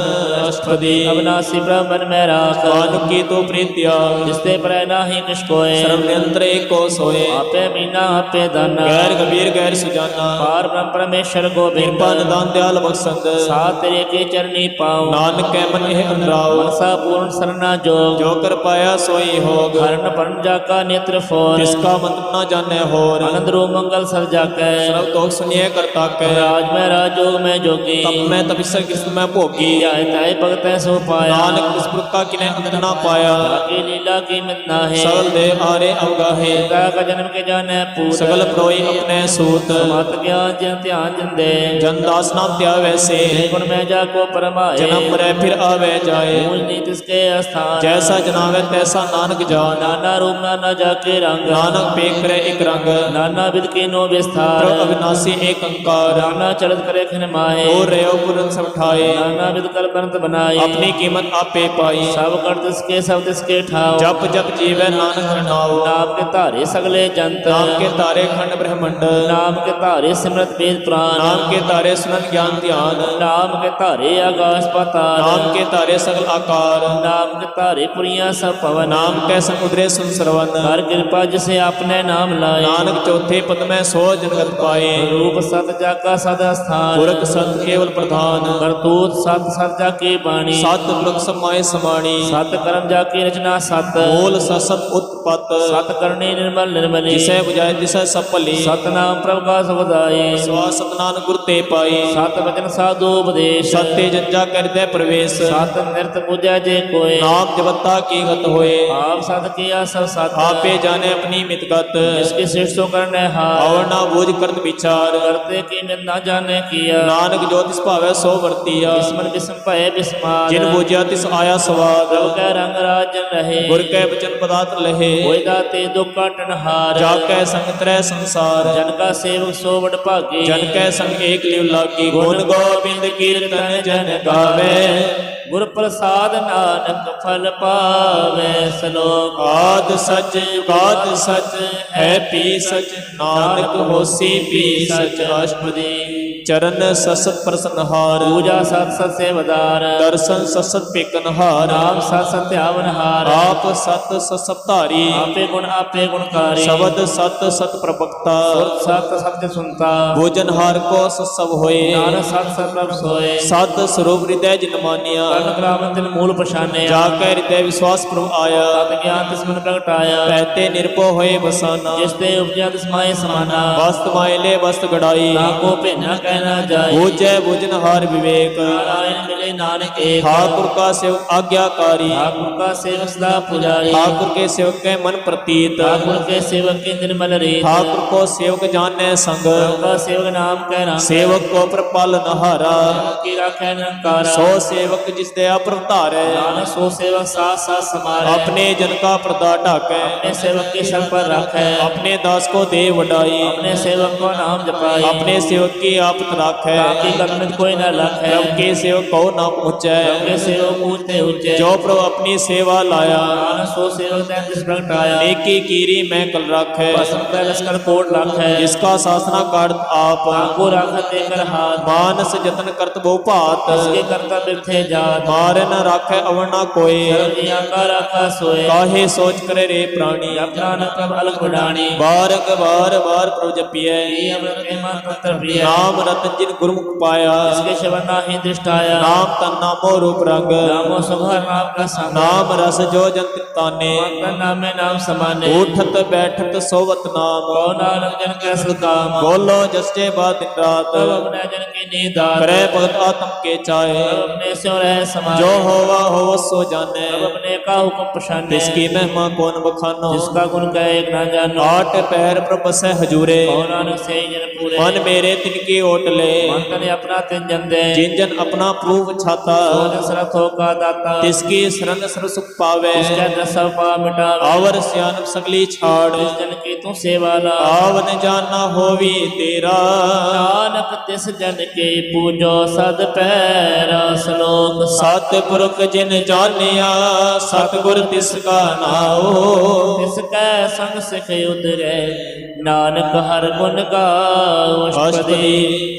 ਅਸ਼ਟਪਦੀ ਅਬਨਾਸੀ ਬ੍ਰਹਮਨ ਮੈਂ ਰਾਖ ਮਾਨੁ ਕੀ ਤੋ ਪ੍ਰੀਤਿਆ ਜਿਸ ਤੇ ਪਰੈ ਨਾਹੀ ਕਿਛ ਕੋਏ ਸਰਬ ਨਿਰੰਤਰ ਏਕੋ ਸੋਏ ਆਪੇ ਮੀਨਾ ਆਪੇ ਦਾਨਾ ਗੈਰ ਕਬੀਰ ਗੈਰ ਸੁਜਾਨਾ ਪਾਰ ਬ੍ਰਹਮ ਪਰਮੇਸ਼ਰ ਗੋਬਿੰਦ ਕਿਰਪਾ ਨਿਦਾਨ ਦਿਆਲ ਬਖਸ਼ੰਦ ਸਾਥ ਤੇਰੇ ਕੇ ਚਰਨੀ ਪਾਉ ਨਾਨਕ ਕੈ ਮਨ ਇਹ ਅੰਦਰਾਓ ਮਨਸਾ ਪੂਰਨ ਸਰਨਾ ਜੋਗ ਜੋ ਕਰ ਪਾਇਆ ਸੋਈ ਹੋਗ ਹਰਨ ਪਰਨ ਜਾ ਕਾ ਨੇਤਰ ਫੋਰ ਤਿਸ ਕਾ ਮੰਤਰ ਨਾ ਜਾਣੈ ਹੋਰ ਆਨੰਦ ਰੂਪ ਮੰਗਲ ਸਭ ਜਾਕੈ ਸਰਬ ਤੋਖ ਸੁनिए ਕਰਤਾ ਕੈ ਰਾਜ ਮੈਂ ਰਾਜੋਗ ਮੈਂ ਜੋਗੀ ਤਪ ਮੈਂ ਤਪਿਸਰ ਕਿਸ ਮੈਂ ਭੋਗੀ ਧਿਆਇ ਤਾਇ ਭਗਤੈ ਸੋ ਪਾਇਆ ਨਾਨਕ ਤਿਸ ਪੁਰਖਾ ਕਿਨੇ ਅੰਤ ਨਾ ਪਾਇਆ ਕੀ ਲੀਲਾ ਕੀ ਮਿਤ ਨਾਹੀ ਸਗਲ ਦੇ ਆਰੇ ਅਵਗਾਹੇ ਕਾ ਜਨਮ ਕੇ ਜਾਣੈ ਪੂਤ ਸਗਲ ਪ੍ਰੋਈ ਆਪਣੇ ਸੂਤ ਮਤ ਗਿਆਨ ਜਨ ਧਿਆਨ ਜੰਦੇ ਜਨ ਦਾਸ ਨਾਮ ਧਿਆ ਵੈਸੇ ਗੁਣ ਮੈਂ ਜਾ ਕੋ ਪਰਮਾਏ ਜਨਮ ਮਰੈ ਫਿਰ ਆਵੇ ਜਾਏ ਮੂਲ ਨੀ ਤਿਸ ਕੇ ਅਸਥਾਨ ਜੈਸਾ ਜਨਾਵੇ ਤੈਸਾ ਨਾਨਕ ਜਾਨ ਨਾਨਾ ਰੂਪ ਨਾਨਾ ਜਾ ਕੇ ਰੰਗ ਨਾਨਕ ਪੇਖ ਕਰੇ ਇਕ ਰੰਗ ਨਾਨਾ ਵਿਦ ਕੀ ਨੋ ਵਿਸਥਾਰ ਪ੍ਰਭ ਅਵਿਨਾਸੀ ਏਕ ਅੰਕਾਰ ਨਾਨਾ ਚਲਤ ਕਰੇ ਖਿਨ ਮਾਏ ਹੋ ਰਿਓ ਪੁਰਨ ਸਭ ਠਾਏ ਨਾਨਾ ਵਿਦ ਕਲ ਬੰਤ ਬਨਾਈ ਆਪਣੀ ਕੀਮਤ ਆਪੇ ਪਾਈ ਸਭ ਕਰ ਤਿਸ ਕੇ ਸਭ ਤਿਸ ਕੇ ਠਾਓ ਜਪ ਜਪ ਜੀਵੈ ਨਾਨਕ ਹਰਨਾਉ ਨਾਮ ਕੇ ਧਾਰੇ ਸਗਲੇ ਜੰਤ ਨਾਮ ਕੇ ਤਾਰੇ ਖੰਡ ਬ੍ਰਹਮੰਡ ਨਾਮ ਕੇ ਧਾਰੇ ਸਿਮਰਤ ਵੇਦ ਪੁਰਾਨ ਨਾਮ ਕੇ ਤਾਰੇ ਸੁਨਨ ਗਿਆਨ ਧਿਆਨ ਨਾਮ ਕੇ ਧਾਰੇ ਆਗਾਸ ਪਾਤਾਲ ਨਾਮ ਕੇ ਤਾਰੇ ਸਗਲ ਆਕਾਰ ਨਾਮ ਕੇ ਧਾਰੇ ਪੁਰੀਆਂ ਸਭ ਪਵਨ ਨਾਮ ਕੈ ਸਮੁਦਰੇ ਸੁਨ ਸਰਵਨ ਹਰ ਕਿਰਪਾ ਜਿਸੇ ਆਪਨੇ ਨਾਮ ਲਾਏ ਨਾਨਕ ਚੌਥੇ ਪਦ ਮੈਂ ਸੋ ਜਨਗਤ ਪਾਏ ਰੂਪ ਸਤ ਜਾਕਾ ਸਦ ਸਥਾਨ ਪੁਰਖ ਸਤ ਕੇਵਲ ਪ੍ਰਧਾਨ ਕਰਤੂਤ ਸਤ ਸਤ ਜਾਕੀ ਬਾਣੀ ਸਤ ਪੁਰਖ ਸਮਾਏ ਸਮਾਣੀ ਸਤ ਕਰਮ ਜਾਕੀ ਰਚਨਾ ਸਤ ਮੂਲ ਸਸਤ ਉਤਪਤ ਸਤ ਕਰਨੀ ਨਿਰਮਲ ਨਿਰਮਲੀ ਜਿਸੈ 부ਜਾਏ ਤਿਸੈ ਸਭ ਭਲੀ ਸਤਨਾਮ ਪ੍ਰਭ ਕਾ ਸਬਦਾਈ ਸਵਾ ਸਤਨਾਮ ਗੁਰ ਤੇ ਪਾਈ ਸਤ ਬਚਨ ਸਾਧੂ ਉਪਦੇਸ਼ ਸਤੇ ਜੰਜਾ ਕਰਦੈ ਪ੍ਰਵੇਸ਼ ਸਤ ਨਿਰਤ ਪੂਜਾ ਜੇ ਕੋਏ ਨਾਮ ਜਪਤਾ ਕੀ ਗਤ ਹੋਏ ਆਪ ਸਤ ਕੀਆ ਸਭ ਸਤ ਆਪੇ ਜਾਣੇ ਆਪਣੀ ਮਿਤਗਤ ਜਿਸਕੇ ਸ੍ਰਿਸ਼ਟੋ ਕਰਨੇ ਹਾਰ ਔਰ ਨਾ ਬੋਝ ਕਰਤ ਵਿਚਾਰ ਕਰਤੇ ਕੀ ਨਿਤ ਨਾ ਜਾਣੇ ਕੀਆ ਨਾਨਕ ਜੋ ਤਿਸ ਭਾਵੈ ਸੋ ਵਰਤੀਆ ਬਿਸਮਨ ਬਿਸਮ ਭਏ ਬਿਸਮਾਦ ਜਿਨ ਬੂਝਿਆ ਤਿਸ ਆਇਆ ਸਵਾਦ ਪ੍ਰਭ ਕੈ ਰੰਗ ਰਾਜਨ ਰਹੇ ਗੁਰ ਕੈ ਬਚਨ ਪਦਾਰਥ ਲਹੇ ਹੋਇ ਦਾਤੇ ਦੁਖ ਕਾਟਨ ਹਾਰ ਜਾ ਕੈ ਸੰਗ ਤਰੈ ਸੰਸਾਰ ਜਨ ਕਾ ਸੇਵਕ ਸੋ ਵਡ ਭਾਗੀ ਜਨ ਕੈ ਸੰਗ ਏਕ ਲਿਵ ਲਾਗੀ ਗੁਣ ਗੋਬਿੰਦ ਕੀਰਤਨ ਜਨ ਗਾਵੇ ਗੁਰ ਪ੍ਰਸਾਦ ਨਾਨਕ ਫਲ ਪਾਵੇ। ਸ਼ਲੋਕ ਆਦ ਸਚ ਜੁਗਾਦ ਸਚ ਹੈ ਪੀ ਸਚ ਨਾਨਕ ਹੋਸੀ ਪੀ ਸਚ। ਅਸ਼ਟਪਦੀ ਚਰਨ ਸਸਤ ਪ੍ਰਸਨਹਾਰ ਪੂਜਾ ਸਤ ਸਤ ਸੇਵਦਾਰ ਦਰਸ਼ਨ ਸਸਤ ਪੇਕਨਹਾਰ ਨਾਮ ਸਤ ਸਤ ਧਿਆਵਨਹਾਰ ਆਪ ਸਤ ਸਸਤ ਧਾਰੀ ਆਪੇ ਗੁਣਕਾਰੀ ਸ਼ਬਦ ਸਤ ਸਤ ਪ੍ਰਭਕਤਾ ਸਤ ਸਤ ਸੁਨਤਾ ਭੋਜਨਹਾਰ ਕੋ ਸਭ ਹੋਏ ਨਾਨਕ ਸਤ ਸਤ ਪ੍ਰਭ ਸੋਏ। ਸਤ ਸਰੂਪ ਹਿਰਦੈ ਜਿਨ ਮਾਨਿਆ ਕਰਨ ਕਰਾਵਨ ਤਿਨ ਮੂਲ ਪਛਾਨਿਆ ਜਾ ਕੈ ਹਿਰਦੈ ਵਿਸ਼ਵਾਸ ਪ੍ਰਭ ਆਇਆ ਤਤ ਗਿਆਨ ਤਿਸ ਮਨ ਪ੍ਰਗਟਾਇਆ ਪਹਿਤੇ ਨਿਰਭਉ ਹੋਏ ਬਸਾਨਾ ਜਿਸ ਤੇ ਉਪਜਿਆ ਤਿਸ ਮਾਏ ਸਮਾਨਾ ਵਸਤ ਮਾਇਲੇ ਵਸਤ ਗੜਾਈ ਨਾ ਕੋ ਭੇਨਾ ਕਹਿਣਾ ਜਾਏ। ਬੂਝੈ ਬੁਝਨਹਾਰ ਵਿਵੇਕ ਨਾਰਾਇਣ ਮਿਲੇ ਨਾਨਕ ਏਕ ठाकुर का सेवक आज्ञाकारी ठाकुर का सेवक सदा पुजारी ठाकुर के सेवक के मन प्रतीत ठाकुर के सेवक के निर्मल रीत ठाकुर को सेवक जाने संग का सेवक नाम कह राम सेवक को प्रपालन हारा की राखे निरंकार सो सेवक जिस दया प्रवतारे नानक सो सेवक साथ साथ समारे अपने जन का प्रदा ढाके अपने सेवक के शरण पर रखे अपने दास को दे वडाई अपने सेवक को नाम जपाई अपने सेवक की आपत राखे ताकि कलमित कोई न लखे प्रभु के सेवक को न पहुँचे के सेवक ऊंचे ऊंचे जो प्रभु अपनी सेवा लाया नानक सो सेवक तैन जिस प्रगटाया नेकी कीरी मैं कल राखे बसम का लश्कर कोट लाखे जिसका शासना काट आप को राखत देकर हाथ मानस जतन करत बहु भात उसके करता बिरथे जात मारे न राखे अवर न कोई सर्वजिया का राखा सोए काहे सोच करे रे प्राणी अपना न कब अलग उडानी बार प्रभु जपिए ये अमृत के मान मंत्र प्रिय नाम रतन जिन गुरुमुख पाया इसके शवन नाही दृष्टाया नाम तन नामो रूप रंग नामो सुभर नाम का संग नाम रस जो जन ताने तन नाम में नाम समाने उठत बैठत सोवत नाम कौ नानक जन के असल काम बोलो जस्टे बाद दिन रात तब अपने जन की नीदात करे भगत आत्म के चाहे तब अपने से रह समाने जो होवा होव सो जाने तब अपने का हुक्म पछाने इसकी महिमा कौन बखानो जिसका गुण कहे एक ना जानो आठ पैर प्रभ से हजूरे कौ नानक से ही जन पूरे मन मेरे तिनकी ओट ले मन तने अपना तिन जन दे जिन जन अपना प्रूव छाता सोजन सरथो का दाता तिसकी शरण सर सुख पावे इसका दसव पा मिटावे आवर सियान सगली छाड़ जिस जन की तू सेवा ला आवन जाना होवी तेरा नानक तिस जन के पूजो सद पैरा। श्लोक सतपुरख जिन जानिया सतगुर तिसका नाओ तिसकै संग सिख उतरे नानक हर गुण गाओ। अष्टपदी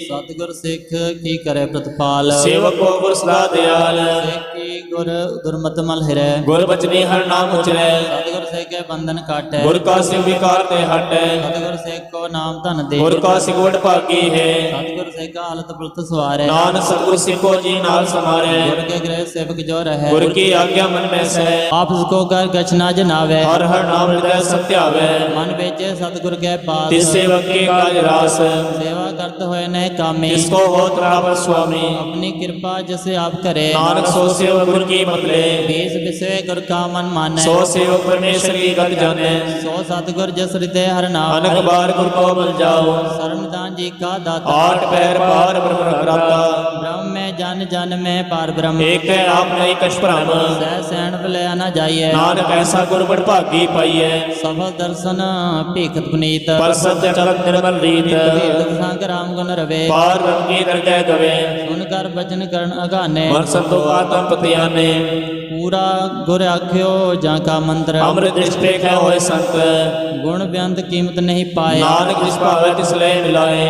सतगुर सिख की करे प्रतिपाल सेवक को गुर सदा दयाल सिख की गुर दुर्मत मल हिरै गुर बचनी हर नाम उचरे सतगुर सिख के बंधन काटै गुर का सिव विकार ते हटै सतगुर सिख को नाम धन दे गुर का सिगवट भागी है सतगुर सिख का हालत पुलत सवारै नानक सतगुर सिखो जी नाल समारे गुर के गृह सेवक जो रहे गुर की आज्ञा मन में सह आप उसको कर गचना जनावे हर हर नाम हृदय सत्यावे मन बेचे सतगुर के पास तिस सेवक के काज रास सेवा करत होए न कामी जिसको हो त्रावर स्वामी अपनी कृपा जैसे आप करे नानक सो सेवक गुर की मतले बीस विषय गुर का मन माने सो सेवक परमेश्वर की गत जाने सो सतगुर जस हृदय हर नाम अनक बार गुर को बल जाओ शरणदान जी का दाता आठ पैर पार ब्रह्म कराता ब्रह्म में जन में पार ब्रह्म एक है आप नहीं कछ भ्रम सह सैन भले आना जाइए नानक ऐसा गुर बड़ भागी पाइए सफल दर्शन भीखत पुनीत पर सत्य चलत निर्मल रीत भीखत संग राम गुण रवे पार ब्रह्म की दरगह गवे सुनकर बचन करण अगाने मन संतो आत्म पतियाने पूरा गुर आख्यो जा का मंत्र अमृत दृष्टि है होए संत गुण बेअंत कीमत नहीं पाए नानक जिस भावे तिस ले मिलाए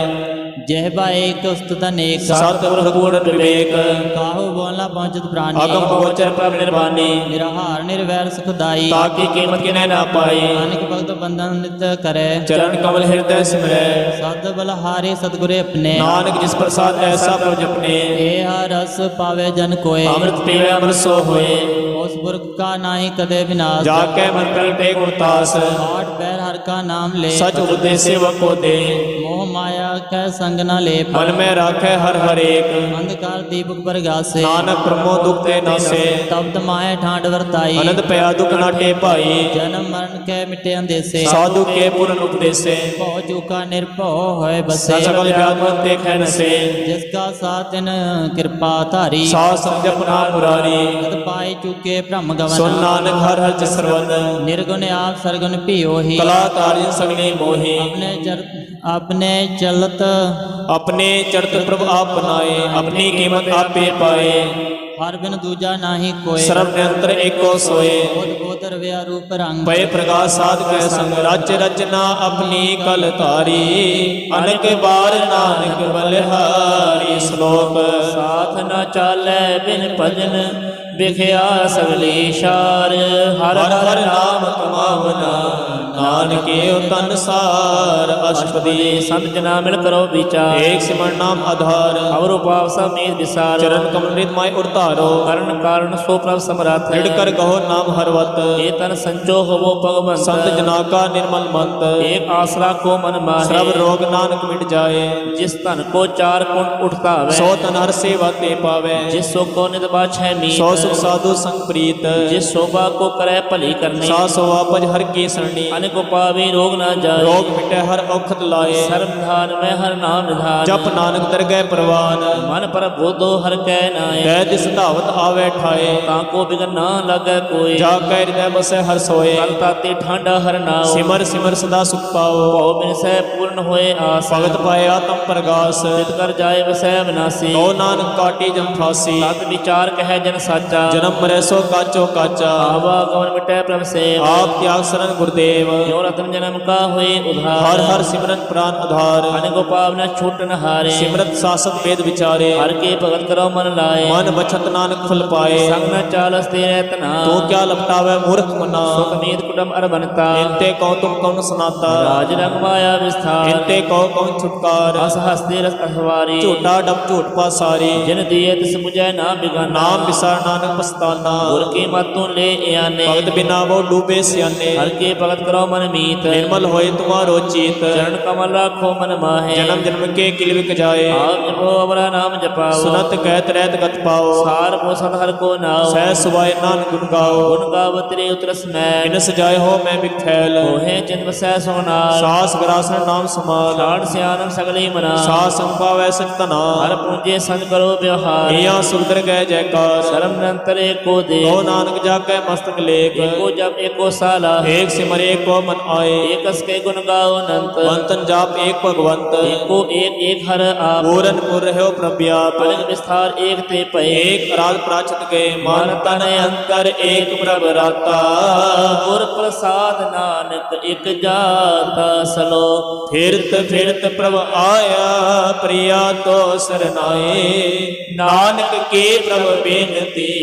जहबा एक उस्तत अनेक सत पूर्ण विवेक काहू बोलना पहुंचत प्राणी अगम गोचर प्रभ निर्वाणी निराहार निर्वैर सुखदाई ताकि कीमत किने ना पाई नानक भक्त बंधन नित करे चरण कमल हृदय सिमरे सद बलहारे सतगुरे अपने नानक जिस प्रसाद ऐसा प्रभ जपने ए रस पावे जन कोय अमृत पीवे अमृत सो होए उस पुरख का नाहि कदे विनाश जाके मन पलटे गुरतास आठ पैर हर का नाम ले सच उपदेश सेवक को दे मोह माया कै संग न लेप मन में राखे हर हर एक अंधकार दीपक बरगासे नानक प्रमो दुख ते नासे तप्त माया ठांड वर्ताई अनंत पया दुख नाटे पाई जन्म मरण के मिटे अंदेसे साधु के पूर्ण उपदेशे भौ चूका निर्भव होए बसे सकल व्याकुल ते खैन से जिसका साथ इन कृपा धारी सास समझ अपना मुरारी गत पाए चूके ब्रह्म सुन गवन नानक हर हर जस सरवन निर्गुण आप सरगुण पियो ही कला कार्य सगली मोही अपने चलत अपने चरत प्रभु आप बनाए अपनी कीमत आप पे पाए ਹਰ ਬਿਨ ਦੂਜਾ ਨਾਹੀ ਕੋਇ ਸਰਬ ਨਿਰੰਤਰ ਏਕੋ ਸੋਏ ਬੋਧ ਬੋਧ ਰਵਿਆ ਰੂਪ ਰੰਗ ਪਏ ਪ੍ਰਕਾਸ਼ ਸਾਧ ਕੈ ਸੰਗ ਰਚ ਰਚਨਾ ਆਪਣੀ ਕਲ ਧਾਰੀ ਅਨਕ ਬਾਰ ਨਾਨਕ ਬਲਿਹਾਰੀ ਸ਼ਲੋਕ ਸਾਥ ਨਾ ਚਾਲੈ ਬਿਨ ਭਜਨ ਵਿਖਿਆ ਸਗਲੀ ਸ਼ਾਰ ਹਰ ਹਰ ਹਰ ਨਾਮ ਕਮਾਵਨਾ ਨਾਨਕੇ ਤਨ ਸਾਰ ਅਸ਼ਟਪਦੀ ਸੰਤ ਜਨਾ ਮਿਲ ਕਰੋ ਵਿਚਾਰ ਏਕ ਸਿਮਰਨ ਨਾਮ ਆਧਾਰ ਅਵਰੁ ਪਾਵ ਸਮੇਤ ਵਿਸਾਰ ਚਰਨ ਕਮਲਿਤ ਮਾਇ ਉਰਤਾਰੋ ਕਰਨ ਕਾਰਨ ਸੋ ਪ੍ਰਭ ਸਮਰੱਥ ਢਿੜ ਕਰ ਕਹੋ ਨਾਮ ਹਰਵਤ ਏ ਤਨ ਸੰਚੋ ਹੋਵੋ ਭਗਵੰਤ ਸੰਤ ਜਨਾ ਕਾ ਨਿਰਮਲ ਮੰਤ ਏਕ ਆਸਰਾ ਕੋ ਮਨ ਸਰਬ ਮਾਹੇ ਰੋਗ ਨਾਨਕ ਮਿਟ ਜਾਏ ਜਿਸ ਧਨ ਕੋ ਚਾਰ ਕੁਣ ਉਠਤਾਵੇ ਸੋ ਤਨ ਹਰ ਸੇਵਾ ਤੇ ਪਾਵੇ ਜਿਸ ਸੋ ਕੋ ਨਿਤ ਬਾਛੈ ਮੀਤ ਸੋ ਸੁਖ ਸਾਧੂ ਸੰਗ ਪ੍ਰੀਤ ਜਿਸ ਸੋਭਾ ਕੋ ਕਰੈ ਭਲੀ ਕਰਨੀ ਸਾ ਸੋ ਆਪਜ ਹਰ ਕੀ ਸਰਣੀ ਅਨੇਕ ਪਾਵੇ ਰੋਗ ਨਾ ਜਾਏ ਰੋਗ ਮਿਟੈ ਹਰ ਔਖਦ ਲਾਏ ਸਰਬ ਨਿਧਾਨ ਮੈਂ ਹਰ ਨਾਮ ਨਿਧਾਨ ਜਪ ਨਾਨਕ ਦਰਗਹਿ ਪ੍ਰਵਾਨ ਮਨ ਪਰ ਬੋਧੋ ਹਰ ਕੈ ਨਾਏ ਤੈ ਜਿਸ ਧਾਵਤ ਆਵੇ ਠਾਏ ਤਾਂ ਕੋ ਬਿਗਨ ਨਾ ਲਾਗੈ ਕੋਈ ਜਾ ਕੈ ਹਿਰਦੈ ਬਸੈ ਹਰ ਸੋਏ ਕਲ ਤਾਤੇ ਠਾਂਡਾ ਹਰ ਨਾਉ ਸਿਮਰ ਸਿਮਰ ਸਦਾ ਸੁਖ ਪਾਓ ਭਉ ਬਿਨ ਸਹਿ ਪੂਰਨ ਹੋਏ ਆਸ ਭਗਤ ਪਾਏ ਆਤਮ ਪ੍ਰਗਾਸ ਤਿਤ ਕਰ ਜਾਏ ਵਸੈ ਵਿਨਾਸੀ ਕਉ ਨਾਨਕ ਕਾਟੀ ਜਮ ਫਾਸੀ ਤਤ ਵਿਚਾਰ ਕਹਿ ਜਨ ਸਾਚਾ ਜਨਮ ਮਰੈ ਸੋ ਕਾਚੋ ਕਾਚਾ ਆਵਾ ਗਵਨ ਮਿਟੈ ਪ੍ਰਭ ਸੇਵ ਆਪ ਤਿਆਗ ਸਰਨ ਗੁਰਦੇਵ ਜੋ ਰਤਨ ਜਨਮ ਕਾ ਹੋਏ ਉਧਾਰ ਹਰ ਹਰ ਸਿਮਰਨ ਪ੍ਰਾਨ ਆਧਾਰ ਅਨੇਕੋ ਪਾਪ ਨ ਛੂਟਨ ਹਾਰੇ ਸਿਮਰਤ ਸਾਸਤ ਵੇਦ ਵਿਚਾਰੇ ਹਰ ਕੇ ਭਗਤ ਕਰੋ ਮਨ ਲਾਏ ਮਨ ਬਚਤ ਨਾਨਕ ਫਲ ਪਾਏ ਸੰਗ ਨ ਚਾਲਸ ਤੇ ਰਹਿਤਨਾ ਤੂੰ ਕਿਆ ਲਪਟਾਵੇ ਮੂਰਖ ਮਨਾ ਸੁਖ ਮੀਤ ਕੁਟਮ ਅਰਬਨਤਾ ਇੰਤੇ ਕਉ ਤੁਮ ਕਉ ਸੁਨਾਤਾ ਰਾਜ ਰੰਗ ਮਾਇਆ ਵਿਸਥਾਰ ਇੰਤੇ ਕਉ ਕਉ ਛੁਟਕਾਰ ਅਸ ਹਸਤੇ ਰਸ ਅਖਵਾਰੀ ਝੂਠਾ ਡਬ ਝੂਠ ਪਾਸਾਰੀ ਜਿਨ ਦੀਏ ਤਿਸ ਮੁਝੈ ਨਾ ਬਿਗਾਨਾ ਨਾਮ ਵਿਸਾਰ ਨਾਨਕ ਪਸਤਾਨਾ ਗੁਰ ਕੀ ਮਤੋਂ ਲੈ ਆਨੇ ਭਗਤ ਬਿਨਾ ਵੋ ਡੂਬੇ ਸਿਆਨੇ ਹਰ ਕੇ ਭਗਤ ਕਰੋ ਮਨ ਮੀਤ ਨਿਰਮਲ ਹੋਏ ਤੁਮਾਰੋ ਚੀਤ ਚਰਨ ਕਮਲ ਰਾਖੋ ਮਨ ਮਾਹੇ ਜਨਮ ਜਨਮ ਕੇ ਕਿਲ ਵਿਕ ਜਾਏ ਆਪ ਜਪੋ ਅਮਰਾ ਨਾਮ ਜਪਾਓ ਸੁਨਤ ਕਹਿਤ ਰਹਿਤ ਗਤ ਪਾਓ ਸਾਰ ਕੋ ਸਤ ਹਰ ਕੋ ਨਾਉ ਸਹਿ ਸੁਭਾਏ ਨਾਨਕ ਗੁਣ ਗਾਓ ਗੁਣ ਗਾਵ ਤੇਰੇ ਉਤਰਸ ਮੈਂ ਬਿਨ ਸਜਾਏ ਹੋ ਮੈਂ ਬਿਖੈਲ ਹੋਏ ਚਿੰਤ ਵਸੈ ਸੋਨਾਰ ਸਾਸ ਗਰਾਸਨ ਨਾਮ ਸਮਾਲ ਲਾੜ ਸਿਆਨਮ ਸਗਲੇ ਮਨਾ ਸਾਸ ਸੰਭਾਵੈ ਸਤਨਾ ਹਰ ਪੂਜੇ ਸੰਗ ਕਰੋ ਵਿਵਹਾਰ ਈਆ ਸੁੰਦਰ ਗਏ ਜੈਕਾਰ ਸ਼ਰਮ ਨਿਰੰਤਰ ਏਕੋ ਦੇ ਕੋ ਨਾਨਕ ਜਾ ਕੇ ਮਸਤਕ ਲੇਖ ਏਕੋ ਜਪ ਏਕੋ ਸਾਲਾ ਏਕ ਸਿਮਰ ਏਕੋ ਮਨ ਆਏ ਏਕਸ ਕੇ ਗੁਣ ਗਾਓ ਅਨੰਤ ਮੰਤਨ ਜਾਪ ਏਕ ਭਗਵੰਤ ਏਕੋ ਏਕ ਹਰ ਆਪ ਪੂਰਨ ਪੁਰ ਰਹਿਓ ਪ੍ਰਭਿਆਪ ਅਨੰਦ ਵਿਸਥਾਰ ਏਕ ਤੇ ਭਏ ਏਕ ਅਰਾਧ ਪ੍ਰਾਚਿਤ ਗਏ ਮਨ ਤਨ ਅੰਤਰ ਏਕ ਪ੍ਰਭ ਰਾਤਾ ਗੁਰ ਪ੍ਰਸਾਦ ਨਾਨਕ ਇਕ ਜਾਤਾ ਸਲੋਕ ਫਿਰਤ ਫਿਰਤ ਪ੍ਰਭ ਆਇਆ ਪ੍ਰਿਆ ਤੋ ਸਰਨਾਏ ਨਾਨਕ ਕੇ ਪ੍ਰਭ ਬੇਨਤੀ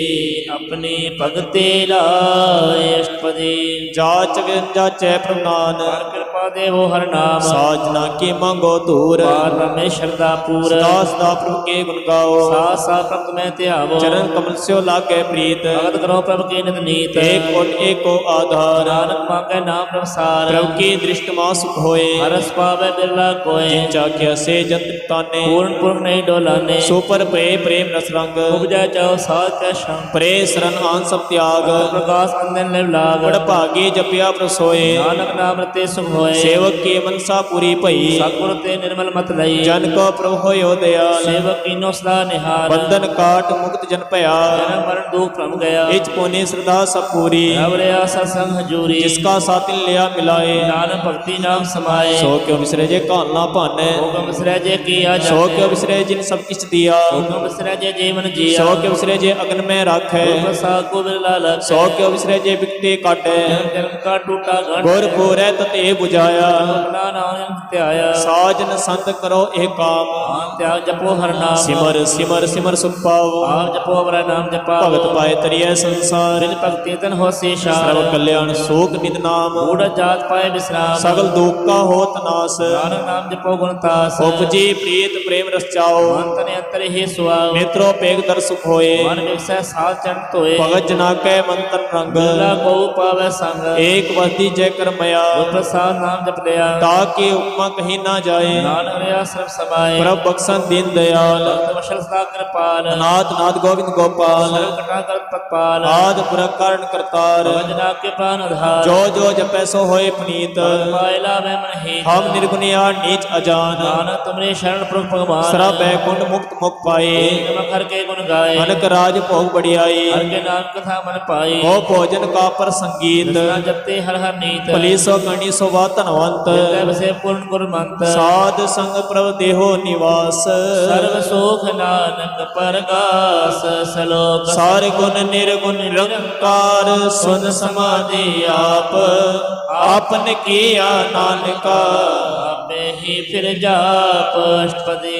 ਆਪਣੇ ਭਗਤੇ ਲਾਏ ਅਸ਼ਟਪਦੀ ਜਾਚ ਜਾਚੈ ਪ੍ਰਨਾਨ ਹਰ ਕਿਰਪਾ ਦੇਵੋ ਹਰ ਨਾਮ ਸਾਜਨਾ ਕੀ ਮੰਗੋ ਧੂਰ ਪਾਰ ਰਮੇ ਸ਼ਰਦਾ ਪੂਰ ਸਦਾ ਸਦਾ ਪ੍ਰਭ ਕੇ ਗੁਣ ਗਾਓ ਸਾ ਸਾ ਪ੍ਰਭ ਮੈਂ ਧਿਆਵੋ ਚਰਨ ਕਮਲ ਸਿਓ ਲਾਗੇ ਪ੍ਰੀਤ ਭਗਤ ਕਰੋ ਪ੍ਰਭ ਕੇ ਨਿਤ ਨੀਤ ਏਕ ਓਟ ਏਕੋ ਆਧਾਰ ਨਾਨਕ ਮੰਗੈ ਨਾਮ ਪ੍ਰਸਾਰ ਪ੍ਰਭ ਕੀ ਦ੍ਰਿਸ਼ਟ ਮਾ ਸੁਖ ਹੋਏ ਹਰਸ ਪਾਵੇ ਬਿਰਲਾ ਕੋਏ ਚਾਖਿਆ ਸੇ ਜੰਤ ਤਾਨੇ ਪੂਰਨ ਪੁਰਖ ਨਹੀਂ ਡੋਲਾਨੇ ਸੋ ਪਰ ਪ੍ਰੇ ਪ੍ਰੇਮ ਰਸ ਰੰਗ ਉਪਜੈ ਚਾਉ ਸਾਧ ਕੈ ਸ਼ੰਗ ਪ੍ਰੇ ਸਰਨ ਆਨ ਸਭ ਤਿਆਗ ਪ੍ਰਕਾਸ਼ ਅੰਦਨ ਲਿਵ ਲਾਗ ਬੜ ਭਾਗੇ ਜਪਿਆ ਪ੍ਰਸੋਏ ਨਾਨਕ ਨਾਮ ਰਤੇ ਸੁਖ ਹੋਏ ਸੇਵਕ ਕੀ ਮਨਸਾ ਪੂਰੀ ਭਈ ਸਤਿਗੁਰ ਤੇ ਨਿਰਮਲ ਮਤ ਲਈ ਜਨ ਕੋ ਪ੍ਰਭ ਹੋਇਓ ਦਿਆਲ ਸੇਵਕ ਕੀਨੋ ਸਦਾ ਨਿਹਾਰ ਬੰਧਨ ਕਾਟ ਮੁਕਤ ਜਨ ਭਇਆ ਜਨਮ ਮਰਨ ਦੁਖ ਭ੍ਰਮ ਗਿਆ ਇਚ ਪੁਨੇ ਸਰਦਾ ਸਭ ਪੂਰੀ ਰਵ ਰਿਆ ਸਤਸੰਗ ਹਜੂਰੀ ਜਿਸਕਾ ਸਾਥਿ ਲਿਆ ਮਿਲਾਏ ਨਾਨਕ ਭਗਤੀ ਨਾਮ ਸਮਾਏ ਸੋ ਕਿਉ ਵਿਸਰੇ ਜੇ ਕਾਲ ਨਾ ਭਾਨੈ ਹੁਕਮ ਵਿਸਰੈ ਜੇ ਕੀਆ ਸੋ ਜਾਣੈ ਕਿਉ ਵਿਸਰੇ ਜਿਨ ਸਭ ਕਿਛ ਦਿਆ ਹੁਕਮ ਵਿਸਰੈ ਜੇ ਜੀਵਨ ਜੀਆ ਸੋ ਕਿਉ ਵਿਸਰੇ ਜੇ ਅਗਨ ਮੈਂ ਰਾਖੈ ਗੁਰ ਪ੍ਰਸਾਦ ਕੋ ਬਿਰਲਾ ਲਖ ਸੋ ਕਿਉ ਵਿਸਰੇ ਜੇ ਬਿਕਤੇ ਕਾਟੈ ਜਨਮ ਜਨਮ ਕਾ ਟੂਟਾ ਗੰਢ ਗੁਰ ਪੂਰੈ ਤਤੇ 부ਜਾਇਆ ਆਪਣਾ ਨਾਮ ਧਿਆਇਆ ਸਾਜਨ ਸੰਤ ਕਰੋ ਇਹ ਕਾਮ ਆਪ ਧਿਆਨ ਜਪੋ ਹਰ ਨਾਮ ਸਿਮਰ ਸਿਮਰ ਸਿਮਰ ਸੁਖ ਪਾਓ ਆਪ ਜਪੋ ਅਮਰਾ ਨਾਮ ਜਪਾ ਭਗਤ ਪਾਏ ਤਰੀਐ ਸੰਸਾਰ ਬਿਨ ਭਗਤੀ ਤਨ ਹੋਸੀ ਸ਼ਾਰ ਸਰਬ ਕਲਿਆਣ ਸੋਖ ਨਿਦ ਨਾਮ ਊੜ ਜਾਤ ਪਾਏ ਵਿਸਰਾਮ ਸਗਲ ਦੁਖ ਕਾ ਹੋਤ ਨਾਸ ਨਾਨਕ ਨਾਮ ਜਪੋ ਗੁਣ ਤਾਸ ਉਪਜੀ ਪ੍ਰੀਤ ਪ੍ਰੇਮ ਰਸ ਚਾਓ ਮਨ ਤਨ ਅੰਤਰ ਹੀ ਸੁਆਵ ਨੇਤਰੋ ਪੇਗ ਦਰ ਸੁਖ ਹੋਏ ਮਨ ਵਿਵਸੈ ਸਾਧ ਚਰਨ ਧੋਏ ਭਗਤ ਜਨਾ ਕੈ ਮੰਤਨ ਰੰਗ ਬਿਰਲਾ ਕੋ ਪਾਵੈ ਸੰਗ ਏਕ ਵਸਦੀ ਜੈ ਕਰ ਮਇਆ ਗੁਰ ਪ੍ਰਸਾਦ ਨਾਮ ਜਪ ਲਿਆ ਤਾਕੇ ਉਪਮਾ ਕਹੀ ਨਾ ਜਾਏ ਨਾਨਕ ਰਿਆ ਸਰਬ ਸਮਾਏ ਪ੍ਰਭ ਬਖਸ਼ਣ ਦੀਨ ਦਿਆਲ ਭਗਤ ਵਸ਼ਲ ਸਦਾ ਕਿਰਪਾਲ ਨਾਥ ਨਾਥ ਗੋਬਿੰਦ ਗੋਪਾਲ ਸਰਬ ਕਟਾ ਕਰਤ ਤਤਪਾਲ ਆਦ ਪੁਰਖ ਕਾਰਨ ਕਰਤਾਰ ਭਜਨਾ ਕੇ ਪ੍ਰਾਨ ਆਧਾਰ ਜੋ ਜੋ ਜਪੈ ਸੋ ਹੋਏ ਪਨੀਤ ਪਾਇ ਲਾਵੇ ਮਨ ਹੀ ਹਮ ਨਿਰਗੁਨਿਆ ਨੀਚ ਅਜਾਨ ਨਾਨਕ ਤੁਮਰੇ ਸ਼ਰਨ ਪ੍ਰਭ ਭਗਵਾਨ ਸਰਬ ਬੈਕੁੰਠ ਮੁਕਤ ਮੁਖ ਪਾਏ ਨਮਕ ਹਰ ਕੇ ਗੁਣ ਗਾਏ ਅਨਕ ਰਾਜ ਭੋਗ ਬੜਿਆਈ ਹਰ ਕੇ ਨਾਮ ਕਥਾ ਮਨ ਪਾਈ ਹੋ ਭੋਜਨ ਕਾ ਪਰ ਸੰਗੀਤ ਨਾ ਜਪਤੇ ਹਰ ਹਰ ਨੀਤ मीत ਭਲੀ ਸੋ ਕਰਨੀ ਸੋ ਵਾ ਧਨਵੰਤ ਹਿਰਦੈ ਵਸੈ ਪੂਰਨ ਗੁਰਮੰਤ ਸਾਧ ਸੰਗ ਪ੍ਰਭ ਦੇਹੋ ਨਿਵਾਸ ਸਰਬ ਸੁਖ ਨਾਨਕ ਪਰਗਾਸ ਸਲੋਕ ਸਾਰੇ ਗੁਣ ਨਿਰਗੁਣ ਨਿਰੰਕਾਰ ਸੁਨ ਸਮਾਧੀ ਆਪ ਆਪਨ ਕੀਆ ਨਾਨਕਾ ਆਪੇ ਹੀ ਫਿਰ ਜਾਪ ਅਸ਼ਟਪਦੀ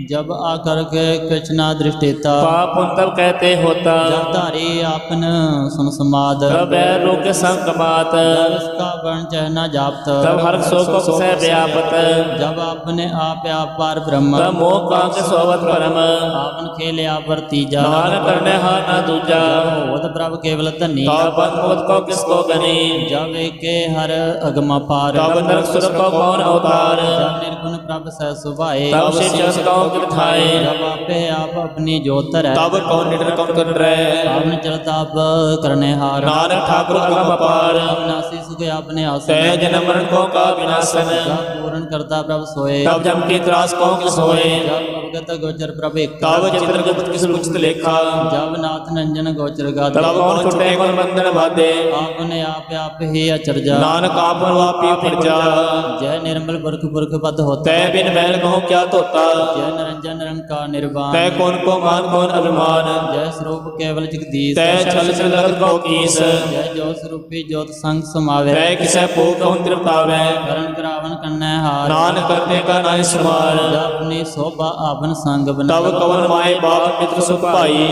जब आकर के कृष्णा दृष्टिता पाप पुण्य तब कहते होता जब धारी आपन सुन समाद तब लोक संग मात जब इसका वर्ण चहना जापत तब हर शोक सह व्यापत जब आपने आप पार ब्रह्म तब मोह कांक सोवत परम आपन खेले आपर तीजा नान करने हा ना दूजा होत प्रभ केवल धनी तब बंद मोत को किसको गनी जब एके हर अगमा पार तब नरक सुर को कौन अवतार जब निर्गुण प्रभ सह सुभाए तब से चस कौ गिरधाए जब आपे आप अपनी जोत है ਤਬ ਕੌਣ ਨਿਡਰ ਕੌਣ ਕਰ ਰਹਿ आपने चलता आप करने हार ਨਾਨਕ ਠਾਕੁਰ ਅਗਮ ਅਪਾਰ अविनाशी सुख आपने ਤੈ आसन ਜਨਮ ਮਰਨ ਕੋ ਕਾ ਵਿਨਾਸ਼ਨ जब पूर्ण करता प्रभ सोए ਤਬ ਜਮ ਕੀ ਤਰਾਸ ਕੋ ਕਿ ਸੋਏ जब अवगत गोचर प्रभ एक ਤਬ ਚਿਤ੍ਰਗੁਪਤ ਕਿਸ ਉਚਿਤ ਲੇਖਾ जब नाथ नंजन गोचर गात ਤਬ ਕੌਣ ਛੁਟੇ ਕੌਣ ਬੰਧਨ ਬਾਧੇ आपने आप ही अचरजा ਨਾਨਕ ਆਪਨ ਵਾਪੀ ਪਰਜਾ जय निर्मल पुरख पुरख पद होता ਤੈ ਬਿਨ ਮੈਲ ਕਹੋ ਕਿਆ ਧੋਤਾ जय निरंजन निरंकार निर्वाण ਤੈ ਕੌਣ ਕੋ ਮਾਨ ਕੌਣ ਅਭਿਮਾਨ जय स्वरूप केवल जगदीश ਤੈ ਛਲ ਛਲ ਲਗਤ ਕੋ ਕੀਸ जय ज्योत स्वरूपी ज्योत संग समावे ਤੈ ਕਿਸੈ ਭੂ ਕਉ ਤ੍ਰਿਪਤਾਵੈ करण करावन कन्या हार ਨਾਨਕ ਕਰਤੇ ਕਾ ਨਾਇ ਸਮਾਰ जब अपनी शोभा आवन संग ਤਬ बना ਕਵਨ ਮਾਏ ਬਾਪ ਮਿੱਤਰ ਸੁਖ ਭਾਈ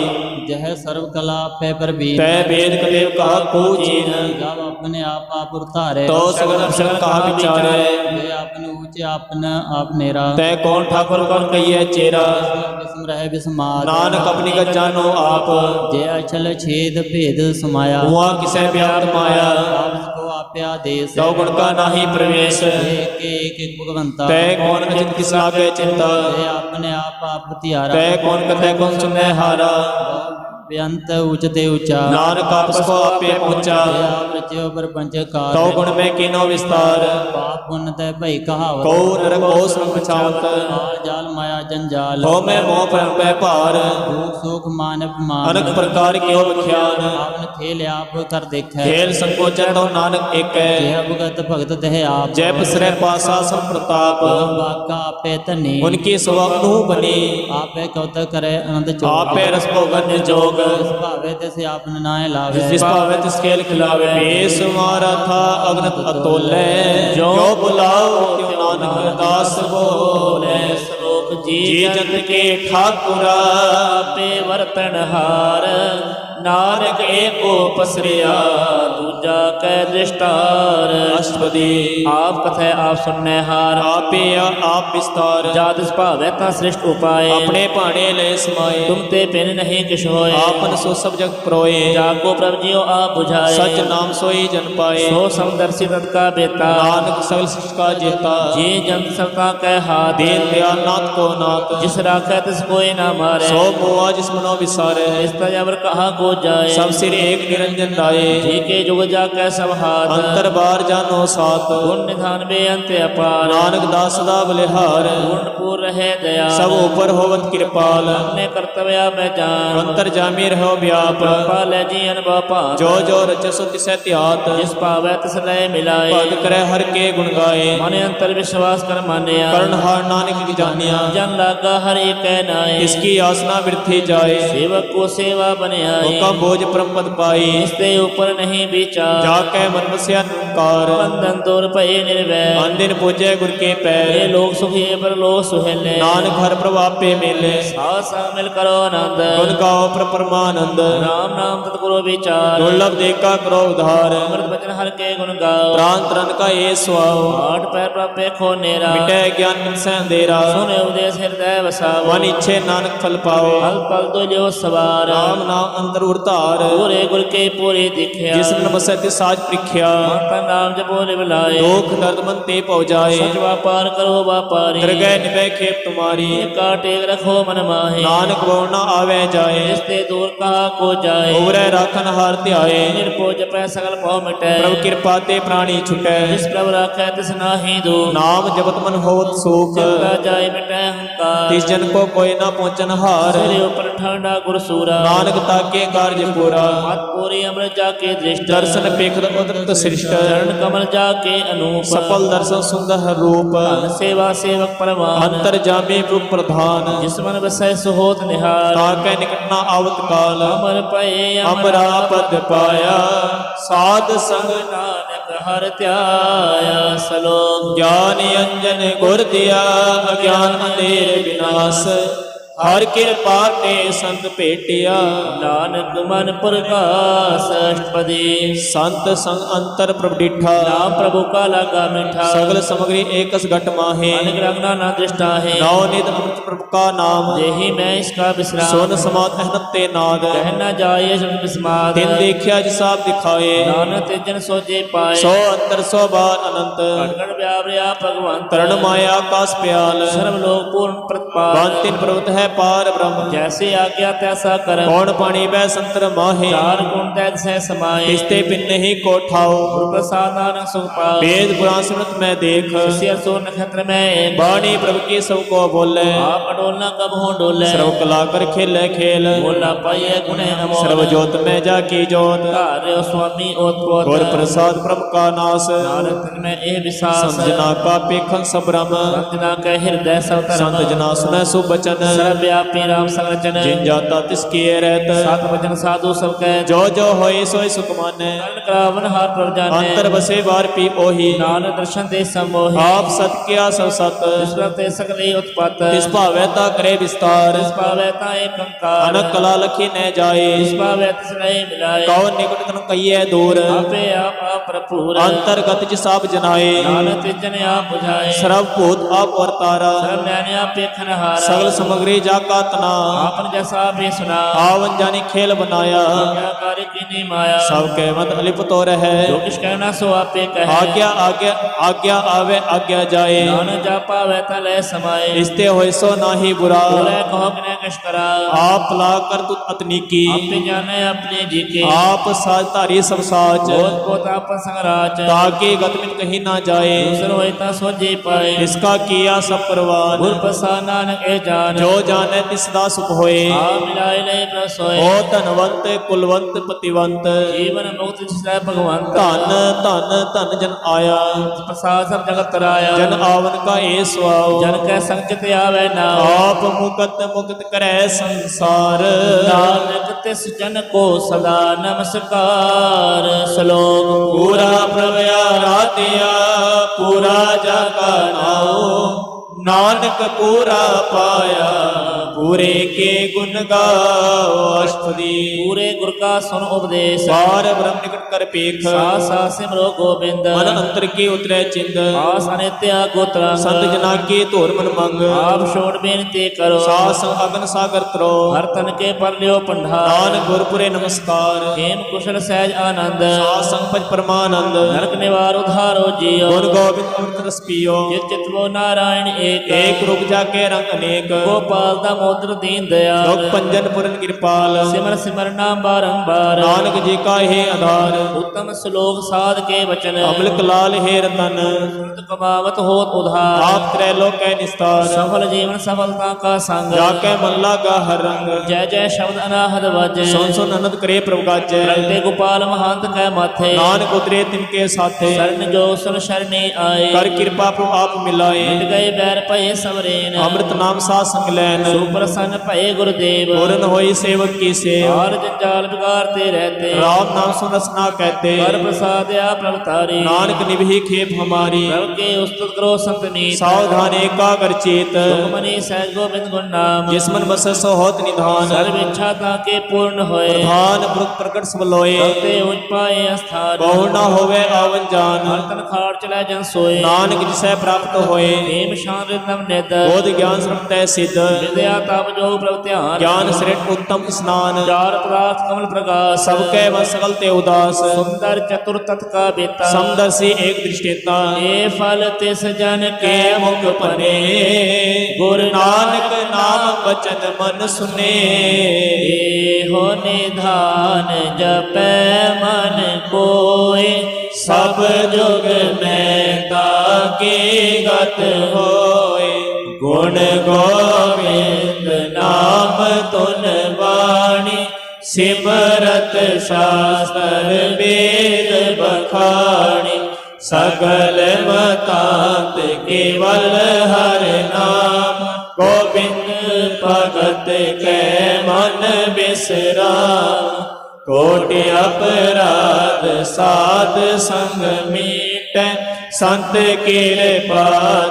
जह सर्व कला पे पर बीन ਤੈ ਵੇਦ ਕਲੇਵ ਕਹਾ ਕੋ ਚੀਨ जब अपने आप उतारे ਤੋ ਸਗਲ ਅਪਸਰ ਕਹਾ ਵਿਚਾਰੈ वे आपने ऊंचे आपने आप नेरा ਤੈ ਕੌਣ ਠਾकुर ਕੌਣ ਕਹੀਐ ਚੇਰਾ किस्म रहे बिस्मार ਨਾਨਕ ਆਪਣੀ ਕ ਜਾਨੋ ਆਪ जय अचल छेद भेद समाया ਹੁਆ ਕਿਸੈ ਵਿਆਪਤ ਮਾਇਆ आप को आप्या देश ਤਉ ਗੁਣ ਕਾ ਨਾਹੀ ਪ੍ਰਵੇਸ਼ एक भगवंता ਤੈ ਕੌਣ ਅਜਿਤ ਕਿਸ ਲਾਗੇ ਚਿੰਤਾ जय अपने आप तिहारा ਤੈ ਕੌਣ ਕਥੈ ਕੌਣ ਸੁਨੈ ਹਾਰਾ बेअंत उचते ऊंचा ਨਾਨਕ ਆਪਸ ਕੋ ਆਪੇ ਪਹੁੰਚਾ आप रचयो प्रपंच कार ਤਉ ਗੁਣ ਮੈਂ ਕੀਨੋ ਵਿਸਤਾਰ पाप पुण्य तय भई कहावत ਕਉ ਨਰਕ ਕੋ ਸੰਗ ਪਛਾਵਤ माल जाल माया जंजाल ਹੋ ਮੈਂ ਮੋਹ ਭਰਮ ਪੈ ਭਾਰ भूख सुख मान अपमान ਅਨਕ ਪ੍ਰਕਾਰ ਕਿਉ ਵਿਖਿਆਨ आपन खेल आप कर देखै ਖੇਲ ਸੰਕੋਚਨ ਤਉ ਨਾਨਕ ਏਕੈ जय भगत भगत तह आप ਜੈ ਪਸਰੈ ਪਾਸਾ ਸੰ ਪ੍ਰਤਾਪ बाका आपे धनी ਉਨਕੀ ਸੁਵਕ ਨੂੰ ਬਨੀ आपे कौतक करे अनंत चोक ਆਪੇ ਰਸ ਭੋਗਨ ਨਿਜੋਗ जिस भावे तिस आपन नाय लावे ਜਿਸ ਭਾਵੇ ਤਿਸ ਖੇਲ ਖਿਲਾਵੇ ਬੇਸ ਮਾਰਾ ਥਾ ਅਗਨਤ ਅਤੋਲੇ ਜੋ ਬੁਲਾਓ ਤਿਉ ਨਾਨਕ ਦਾਸ ਬੋਲੇ ਸ਼ਲੋਕ ਜੀ ਜੀ ਜੰਤ ਕੇ ਠਾਕੁਰਾ ਆਪੇ ਵਰਤਨ ਹਾਰ ਨਾਨਕ ਏਕੋ ਪਸਰਿਆ ਦੂਜਾ ਕੈ ਦ੍ਰਿਸ਼ਟਾਰ ਅਸ਼ਟਪਦੀ ਆਪ ਕਥੈ ਆਪ ਸੁਨੈ ਹਾਰ ਆਪੇ ਆਪ ਵਿਸਤਾਰ ਜਾਤ ਭਾਵੈ ਤਾਂ ਸ੍ਰਿਸ਼ਟ ਉਪਾਏ ਆਪਣੇ ਭਾਣੇ ਲੈ ਸਮਾਏ ਤੁਮ ਤੇ ਪਿਨ ਨਹੀਂ ਕਿਛ ਹੋਏ ਆਪਨ ਸੋ ਸਭ ਜਗ ਪਰੋਏ ਜਾਗੋ ਪ੍ਰਭ ਜੀਓ ਆਪ 부ਝਾਏ ਸਚ ਨਾਮ ਸੋਈ ਜਨ ਪਾਏ ਸੋ ਸਮਦਰਸੀ ਤਤ ਕਾ ਬੇਤਾ ਨਾਨਕ ਸਗਲ ਸ੍ਰਿਸ਼ਟ ਕਾ ਜੇਤਾ ਜੀ ਜੰਤ ਸਭਤਾ ਕੈ ਹਾਥ ਦੀਨ ਦਿਆਲ ਨਾਥ ਕੋ ਨਾਥ ਜਿਸ ਰਾਖੈ ਤਿਸ ਕੋਈ ਨਾ ਮਾਰੇ ਸੋ ਮੋਆ ਜਿਸ ਮਨੋ ਵਿਸਾਰੇ ਇਸ ਤਜਬਰ ਕਹਾ ਕੋ ਜਾਏ ਸਭ ਸਿਰ ਏਕ ਨਿਰੰਜਨ ਰਾਏ ਜੀ ਕੇ ਜੁਗ ਜਾ ਕੈ ਸਭ ਹਾਥ ਅੰਤਰ ਬਾਰ ਜਾਨੋ ਸਾਤ ਗੁਣ ਨਿਧਾਨ ਬੇਅੰਤ ਅਪਾਰ ਨਾਨਕ ਦਾਸ ਦਾ ਬਲਿਹਾਰ ਗੁਣ ਪੂਰ ਰਹੇ ਦਇਆ ਸਭ ਉਪਰ ਹੋਵਤ ਕਿਰਪਾਲ ਆਪਣੇ ਕਰਤਵਿਆ ਮੈਂ ਜਾਣ ਅੰਤਰ ਜਾਮੀ ਰਹੋ ਵਿਆਪ ਪਾ ਲੈ ਜੀ ਅਨਭਵ ਭਾਤ ਜੋ ਜੋ ਰਚਸੋ ਤਿਸੈ ਧਿਆਤ ਜਿਸ ਭਾਵੈ ਤਿਸ ਲੈ ਮਿਲਾਏ ਭਗ ਕਰੈ ਹਰ ਕੇ ਗੁਣ ਗਾਏ ਮਨ ਅੰਤਰ ਵਿਸ਼ਵਾਸ ਕਰ ਮਾਨਿਆ ਕਰਨ ਹਾਰ ਨਾਨਕ ਕੀ ਜਾਣਿਆ ਜਨ ਲਾਗਾ ਹਰਿ ਕੈ ਨਾਏ ਇਸकी ਆਸਨਾ ਬਿਰਥੀ ਜਾਏ ਸੇਵਕ ਕੋ ਸੇਵਾ ਬਣਾਏ ਹੁਕਾ ਬੋਝ ਪਰਮਪਦ ਪਾਈ ਇਸ ਦੇ ਉਪਰ ਨਹੀਂ ਵਿਚਾਰ ਜਾ ਕੈ ਮਨ ਵਸਿਆ ਨਿਰੰਕਾਰ ਬੰਧਨ ਤੋਰ ਭਏ ਨਿਰਵੈ ਅੰਦਿਨ ਪੂਜੈ ਗੁਰ ਕੇ ਇਹ ਪੈਰ ਲੋਕ ਸੁਖੀ ਪਰ ਲੋਕ ਸੁਹੇਲੇ ਨਾਨਕ ਹਰ ਪ੍ਰਭਾਪੇ ਮੇਲੇ ਸਾਧ ਸੰਗ ਮਿਲ ਕਰੋ ਆਨੰਦ ਗੁਣ ਗਾਓ ਪਰਮਾਨੰਦ ਰਾਮ ਨਾਮ ਤਤ ਕਰੋ ਵਿਚਾਰ ਦੁਰਲਭ ਦੇਖਾ ਕਰੋ ਉਧਾਰ ਅੰਮ੍ਰਿਤ ਬਚਨ ਹਰ ਕੇ ਗੁਣ ਗਾਓ ਪ੍ਰਾਨ ਤਰਨ ਕਾ ਏ ਸੁਆਓ ਆਠ ਪੈਰ ਪ੍ਰਾਪੇ ਖੋ ਨੇਰਾ ਮਿਟੈ ਗਿਆਨ ਮਿਲਸੈ ਅੰਧੇਰਾ ਸੁਨੇ ਉਦੇਸ ਹਿਰਦੈ ਵਸਾਵੋ ਮਨ ਇੱਛੇ ਨਾਨਕ ਫਲ ਪਾਓ ਹਲ ਪਲ ਦੋ ਲਿਓ ਸਵਾਰ ਰਾਮ ਨਾਮ ਅੰਦਰ ਉਰਧਾਰ ਪੂਰੇ ਗੁਰ ਕੇ ਪੂਰੇ ਦਿਖਿਆ ਜਿਸ ਨੇ ਨਮਸੈ ਤੇ ਸਾਜ ਪ੍ਰਿਖਿਆ ਮਾਤਾ ਨਾਮ ਜਪੋ ਲਿਵਲਾਏ ਦੁਖ ਦਰਦ ਮਨ ਤੇ ਪਉ ਜਾਏ ਸਚ ਵਾਪਾਰ ਕਰੋ ਵਾਪਾਰੀ ਦਰਗਹਿ ਨਿਭੈ ਖੇਪ ਤੁਮਾਰੀ ਏਕਾ ਟੇਕ ਰਖੋ ਮਨ ਮਾਹੀ ਨਾਨਕ ਬਉ ਨਾ ਆਵੈ ਜਾਏ ਇਸ ਤੇ ਦੂਰ ਕਹਾ ਕੋ ਜਾਏ ਉਵਰੈ ਰਾਖਨ ਹਾਰ ਧਿਆਏ ਨਿਰਭਉ ਜਪੈ ਸਗਲ ਭਉ ਮਿਟੈ ਪ੍ਰਭ ਕਿਰਪਾ ਤੇ ਪ੍ਰਾਣੀ ਛੁਟੈ ਜਿਸ ਪ੍ਰਭ ਰਾਖੈ ਤਿਸ ਨਾਹੀ ਦੂਰ ਨਾਮ ਜਪਤ ਮਨ ਹੋਵਤ ਸੁਖ ਜਪਦਾ ਜਾਏ ਮਿਟੈ ਹੰਕਾਰ ਤਿਸ ਜਨ ਕੋ ਕੋਈ ਨਾ ਪਹੁੰਚਨ ਹਾਰ ਸਿਰਿ ਉਪਰ ਠਾਂਡਾ ਗੁਰਸੂਰਾ ਨਾਨਕ ਤਾਕੇ ਕਾਰਜ ਪੂਰਾ ਮਤ ਪੂਰੀ ਅੰਮ੍ਰਿਤ ਜਾ ਕੇ ਦ੍ਰਿਸ਼ਟ ਦਰਸ਼ਨ ਪੇਖਦ ਉਦਰਤ ਸ੍ਰਿਸ਼ਟ ਚਰਨ ਕਮਲ ਜਾ ਕੇ ਅਨੂਪ ਸਫਲ ਦਰਸ਼ਨ ਸੁੰਦਰ ਰੂਪ ਧਨ ਸੇਵਾ ਸੇਵਕ ਪਰਵਾਨ ਅੰਤਰ ਜਾਮੇ ਪ੍ਰਭ ਪ੍ਰਧਾਨ ਜਿਸ ਮਨ ਵਸੈ ਸੁਹੋਤ ਨਿਹਾਲ ਤਾਕੈ ਨਿਕਟ ਨਾ ਆਵਤ ਕਾਲ ਅਮਰ ਪਏ ਅਮਰਾ ਪਦ ਪਾਇਆ ਸਾਧ ਸੰਗ ਨਾਨਕ ਹਰਿ ਧਿਆਇਆ ਸਲੋਕ ਗਿਆਨ ਅੰਜਨ ਗੁਰ ਦਿਆ ਅਗਿਆਨ ਅੰਧੇਰ ਵਿਨਾਸ਼ ਹਰ ਕਿਰਪਾ ਤੇ ਸੰਤ ਭੇਟਿਆ ਨਾਨਕ ਮਨ ਪ੍ਰਗਾਸ ਅਸ਼ਟਪਦੀ ਸੰਤ ਸੰਗ ਅੰਤਰ ਪ੍ਰਭ ਡਿਠਾ ਨਾਮ ਪ੍ਰਭੂ ਕਾ ਲਾਗਾ ਮਿਠਾ ਸਗਲ ਸਮਗਰੀ ਏਕਸ ਘਟ ਮਾਹੇ ਅਨਕ ਰੰਗਨਾ ਨਾ ਦ੍ਰਿਸ਼ਟਾ ਹੈ ਨੌ ਨਿਧ ਅੰਮ੍ਰਿਤ ਪ੍ਰਭ ਕਾ ਨਾਮ ਦੇਹੀ ਮੈਂ ਇਸਕਾ ਬਿਸਰਾ ਸੁਨ ਸਮਾਤ ਅਹਨਤ ਤੇ ਨਾਦ ਕਹਿ ਨਾ ਜਾਏ ਸ਼ਬਦ ਬਿਸਮਾਦ ਤਿਨ ਦੇਖਿਆ ਜਿ ਸਾਬ ਦਿਖਾਏ ਨਾਨਕ ਤੇਜਨ ਸੋਜੇ ਪਾਏ ਸੋ ਅੰਤਰ ਸੋ ਬਾਰ ਅਨੰਤ ਘੜ ਵਿਆਵਰਿਆ ਭਗਵੰਤ ਤਰਨ ਮਾਇਆ ਆਕਾਸ ਪਿਆਲ ਸਰਬ ਲੋਕ ਪੂਰਨ ਪ੍ਰਤਪਾਲ ਬੰਦ ਤਿਨ ਪ੍ਰਵਤ ਹੈ ਪਾਰ ਬ੍ਰਹਮ ਜੈਸੇ ਆਗਿਆ ਤੈਸਾ ਕਰਮ ਕੌਣ ਪਾਣੀ ਬੈ ਸੰਤਰ ਮਾਹੇ ਚਾਰ ਗੁਣ ਤੈ ਸਹਿ ਸਮਾਏ ਤਿਸਤੇ ਬਿਨ ਨਹੀਂ ਕੋ ਠਾਓ ਗੁਰ ਪ੍ਰਸਾਦ ਨਾਨਕ ਸੁਖ ਪਾਓ वेद पुराण सिमरत मैं देख ਸਿਰ ਸੋ ਨਖਤਰ ਮੈਂ बाणी प्रभु की सब को बोले ਆਪ ਅਡੋਲਨਾ ਕਬ ਹੋ ਡੋਲੇ सर्व कला कर खेले खेल ਬੋਲਾ ਪਾਈਏ ਗੁਣੇ ਅਮੋਲ सर्व जोत में जाकी जोत ਧਾਰਿਓ ਸੁਆਮੀ ਓਤਪੋਤ गुर प्रसाद प्रभु का नाश ਨਾਨਕ ਤਨ ਮੈਂ ਇਹ ਵਿਸਾਸ समझना का पेखन सब ब्रह्म ਸੰਜਨਾ ਕੈ ਹਿਰਦੈ ਸਭ ਧਰਮ संत जना सुने सुख बचन ਸਰਬ ਵਿਆਪੀ ਰਾਮ ਸੰਗਚਨ जिन जाता तिसकी रहत ਸਤ ਵਚਨ ਸਾਧੂ ਸਭ ਕੈ जो जो होए सोई सुख माने ਕਰਨ ਕਰਾਵਨ ਹਾਰ ਪ੍ਰਭ ਜਾਣੈ अंतर बसे बार पी ओही ਨਾਨਕ ਦਰਸ਼ਨ ਦੇ ਸਮੋਹਿ आप सत किया सब सत ਜਿਸ ਪ੍ਰਤੇ ਸਕਲੇ ਉਤਪਤ तिस भावे ता करे विस्तार ਜਿਸ ਪਾਵੈ ਤਾ ਏਕ ਅੰਕਾਰ अनक कला लखी न जाए ਜਿਸ ਪਾਵੈ ਤਿਸ ਨਹੀਂ ਮਿਲਾਏ कौन निकट तन कहिए दूर ਆਪੇ ਆਪ ਪ੍ਰਭੂਰ अंतर्गत ज सब जनाए ਨਾਨਕ ਤਿਜਨ ਆਪ 부ਝਾਏ सर्व भूत आप अवतारा ਸਰਬ ਨਿਆਣੇ ਆਪ ਵੇਖਨ ਹਾਰਾ सगल समग्री जाका तना ਆਪਨ ਜੈਸਾ ਆਪੇ ਸੁਨਾ आवन जानी खेल बनाया ਆਗਿਆ ਕਾਰਿ ਕੀਨੀ ਮਾਇਆ सब के मत अलिप्त तो रहे ਜੋ ਕਿਛ ਕਹਿਣਾ ਸੋ ਆਪੇ ਕਹੈ आज्ञा आज्ञा आज्ञा आवे आज्ञा जाए ਨਾਨਕ ਜਾ ਪਾਵੈ ਤਾ ਲੈ ਸਮਾਏ इसते होय सो नाही बुरा ਬੋਲੇ ਕਹੋ ਕਿਨੇ ਕਛ ਕਰਾ आप ला कर तू अतनीकी ਆਪੇ ਜਾਣੈ ਆਪਣੇ ਜੀ ਕੇ आप साज धारी सब साच ਬੋਧ ਕੋਤ ਆਪਨ ਸੰਗਰਾਚ ताकि गत में कहीं ना जाए ਦੂਸਰ ਹੋਇ ਤਾ ਸੋਜੇ ਪਾਏ इसका किया सब परवान ਗੁਰ ਪ੍ਰਸਾਦ ਨਾਨਕ ਇਹ ਜਾਣ जो जाने तिसदा सुख होए ਆ ਮਿਲਾਏ ਲੈ ਪ੍ਰਸੋਏ ओ धनवंत कुलवंत पतिवंत ਜੀਵਨ ਮੁਕਤ ਜਿਸੈ ਭਗਵੰਤ धन धन धन जन आया ਪ੍ਰਸਾਦ ਸਭ ਜਗਤ ਤਰਾਇਆ जन आवन का ए स्वाव ਜਨ ਕੈ ਸੰਚਿਤ ਆਵੈ ਨਾਮ आप मुकत मुक्त करे संसार ਨਾਨਕ ਤਿਸ ਜਨ ਕੋ ਸਦਾ ਨਮਸਕਾਰ ਸ਼ਲੋਕ पूरा प्रभ आराध्या पूरा जाका नाओ नानक पूरा पाया पूरे के गुण गाओ अष्टपदी ਪੂਰੇ ਗੁਰ ਕਾ ਸੁਨ ਉਪਦੇਸ਼ बार ब्रह्म निकट कर पेख ਸਾ ਸਾ ਸਿਮਰੋ ਗੋਬਿੰਦ मन अंतर की उतरे चिंद ਆਸ ਅਨਿਤਿਆ ਗੋਤਰੰਗ संत जना की धोर मन मंग ਆਪ ਛੋੜ ਬੇਨਤੀ ਕਰੋ सास अगन सागर त्रो ਹਰ ਤਨ ਕੇ ਪਰ ਲਿਓ ਪੰਢਾਰ नानक गुरपुरे नमस्कार ਖੇਮ ਕੁਸ਼ਲ ਸਹਿਜ ਆਨੰਦ सास संपज परमानंद ਨਰਕ ਨਿਵਾਰ ਉਧਾਰੋ ਜੀਓ गुण गोविंद अमृत रस पियो ਜਿਤ ਚਿਤਵੋ ਨਾਰਾਇਣ ਏਕ एक रुक जाके रंग अनेक ਗੋਪਾਲ ਦਾ ਮੋਦਰ ਦੀਨ ਦਿਆਲ लोक पंजन पुरन कृपाल ਸਿਮਰ ਸਿਮਰ ਨਾਮ ਬਾਰੰਬਾਰ नानक जी का हे आधार ਉਤਮ ਸ਼ਲੋਕ ਸਾਧ ਕੇ ਬਚਨ अमलक लाल हे रतन ਸੁਰਤ ਕਮਾਵਤ ਹੋਤ ਉਧਾਰ आप त्रैलोक के निस्तार ਸਫਲ ਜੀਵਨ ਸਫਲਤਾ ਕਾ ਸੰਗ जाके मन लागा हर रंग ਜੈ ਜੈ ਸ਼ਬਦ ਅਨਾਹਦ ਵਾਜੈ सुन सुन अनंत करे प्रभु गाजै ਰੰਤੇ ਗੋਪਾਲ ਮਹੰਤ ਕੈ ਮਾਥੇ नानक उतरे तिनके साथे ਸਰਨ ਜੋ ਸੁਨ ਸ਼ਰਨੇ ਆਏ कर कृपा प्रभु आप मिलाए ਮਿਟ ਗਏ ਬੈਰ ਭਏ ਸਵਰੇਨ अमृत नाम सा संग लैन ਸੁਪ੍ਰਸੰਨ ਭਏ ਗੁਰਦੇਵ पूरन होई सेवक की सेव ਹਾਰ ਜੰਜਾਲ ਵਿਕਾਰ ਤੇ ਰਹਤੇ राम नाम सुन रसना कहते ਕਰ ਪ੍ਰਸਾਦ ਆ ਪ੍ਰਭ ਤਾਰੀ नानक निभही खेप हमारी ਪ੍ਰਭ ਕੇ ਉਸਤਤ ਕਰੋ ਸੰਤ ਨੀਤ सावधान एकाग्र चेत ਮਨੀ ਸਹਿਜ ਗੋਬਿੰਦ ਗੁਣ ਨਾਮ जिस मन बस सो होत निधान ਸਰਬ ਇੱਛਾ ਤਾਂ ਕੇ ਪੂਰਨ ਹੋਏ प्रधान पुरख प्रकट सब लोए ਤੇ ਉਜ ਪਾਏ ਅਸਥਾਨ बहु न होवे आवन जान ਹਰ ਤਨ ਖਾੜ ਚਲੇ ਜਨ ਸੋਏ नानक जिसे प्राप्त होए ਨੇਮ ਸ਼ਾਨ ਰਿਦਮ ਨਿਦ बोध ज्ञान श्रमतै सिद्ध ਵਿਦਿਆ ਤਪ ਜੋਗ ਪ੍ਰਭ ਧਿਆਨ ज्ञान श्रेष्ठ उत्तम स्नान ਚਾਰ ਪਦਾਰਥ ਕਮਲ ਪ੍ਰਕਾਸ਼ सबके मन सकल ते उदास ਸੁੰਦਰ ਚਤੁਰ ਤਤ ਕਾ ਬੇਤਾ समदर्शी एक दृष्टेता ਏ ਫਲ ਤਿਸ ਜਨ के ਕੈ मुख पने गुर नानक नाम वचन मन सुने ਇਹੋ ਨਿਧਾਨ ਜਪੈ ਮਨ ਕੋਇ सब जुग में ताके गत होए गुण गोविंद नाम ਤੁਨ ਬਾਣੀ ਸਿਮਰਤ ਸ਼ਾਸਤਰ ਵੇਦ ਬਖਾਣੀ ਸਗਲ ਮਤਾਂਤ ਕੇਵਲ ਹਰਿ ਨਾਮ ਗੋਬਿੰਦ ਭਗਤ ਕੈ ਮਨ ਬਿਸਰਾਮ ਕੋਟਿ ਅਪਰਾਧ ਸਾਧ ਸੰਗ ਮੀਟੈ ਸੰਤ ਕਿਰਪਾ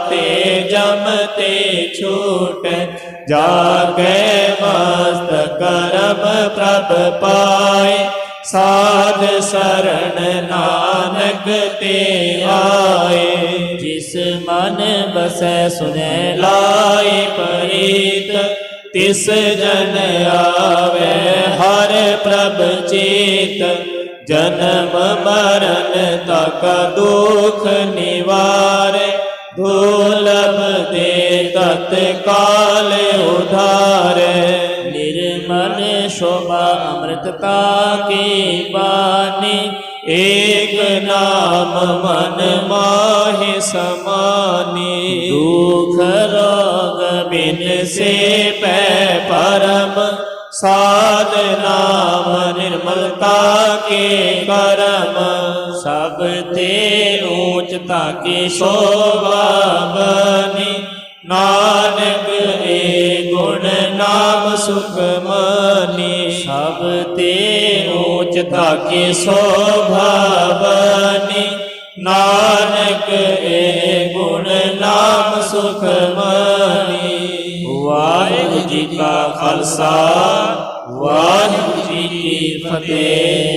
ਤੇ ਜਮ ਤੇ ਛੂਟੈ ਜਾਗੈ ਮਸਤ ਕਰਮ ਪ੍ਰਭ ਪਾਏ ਸਾਧ ਸਰਣ ਨਾਨਕ ਤੇ ਆਏ ਜਿਸ ਮਨ ਬਸੈ ਸੁਨੈ ਲਾਏ ਪ੍ਰੀਤ ਤਿਸ ਜਨ ਆਵੇ ਹਰ ਪ੍ਰਭ ਚੇਤ ਜਨਮ ਮਰਨ ਤਕ ਦੁਖ ਨਿਵਾਰੇ ਦੁਰਲਭ ਦੇ ਤਤ ਕਾਲ ਉਧਾਰੇ ਨਿਰਮਲ ਸ਼ੋਭਾ ਅੰਮ੍ਰਿਤਤਾ ਕੀ ਬਾਣੀ ਏਕ ਨਾਮ ਮਨ ਮਾਹਿ ਸਮਾਨੀ ਦੁਖ ਰੋਗ ਬਿਨ ਸੇ ਪੈ ਪਰਮ ਸਾਧ ਨਾਮ ਨਿਰਮਲਤਾ ਕੇ ਕਰਮ ਸਭ ਤੇ ਊਚਤਾ ਕੀ ਸ਼ੋਭਾ ਬਨੀ ਨਾਨਕ ਏ ਗੁਣ ਨਾਮ ਸੁਖ ਮਨੀ ਸਭ ਤੇ ਊਚਤਾ ਕੀ ਸ਼ੋਭਾ ਬਨੀ ਨਾਨਕ ਏ ਗੁਣ ਨਾਮ ਸੁਖ ਮਨੀ ਵਾਹਿਗੁਰੂ ਜੀ ਕਾ ਖਾਲਸਾ ਵਾਹਿਗੁਰੂ ਜੀ ਕੀ ਫਤਿਹ।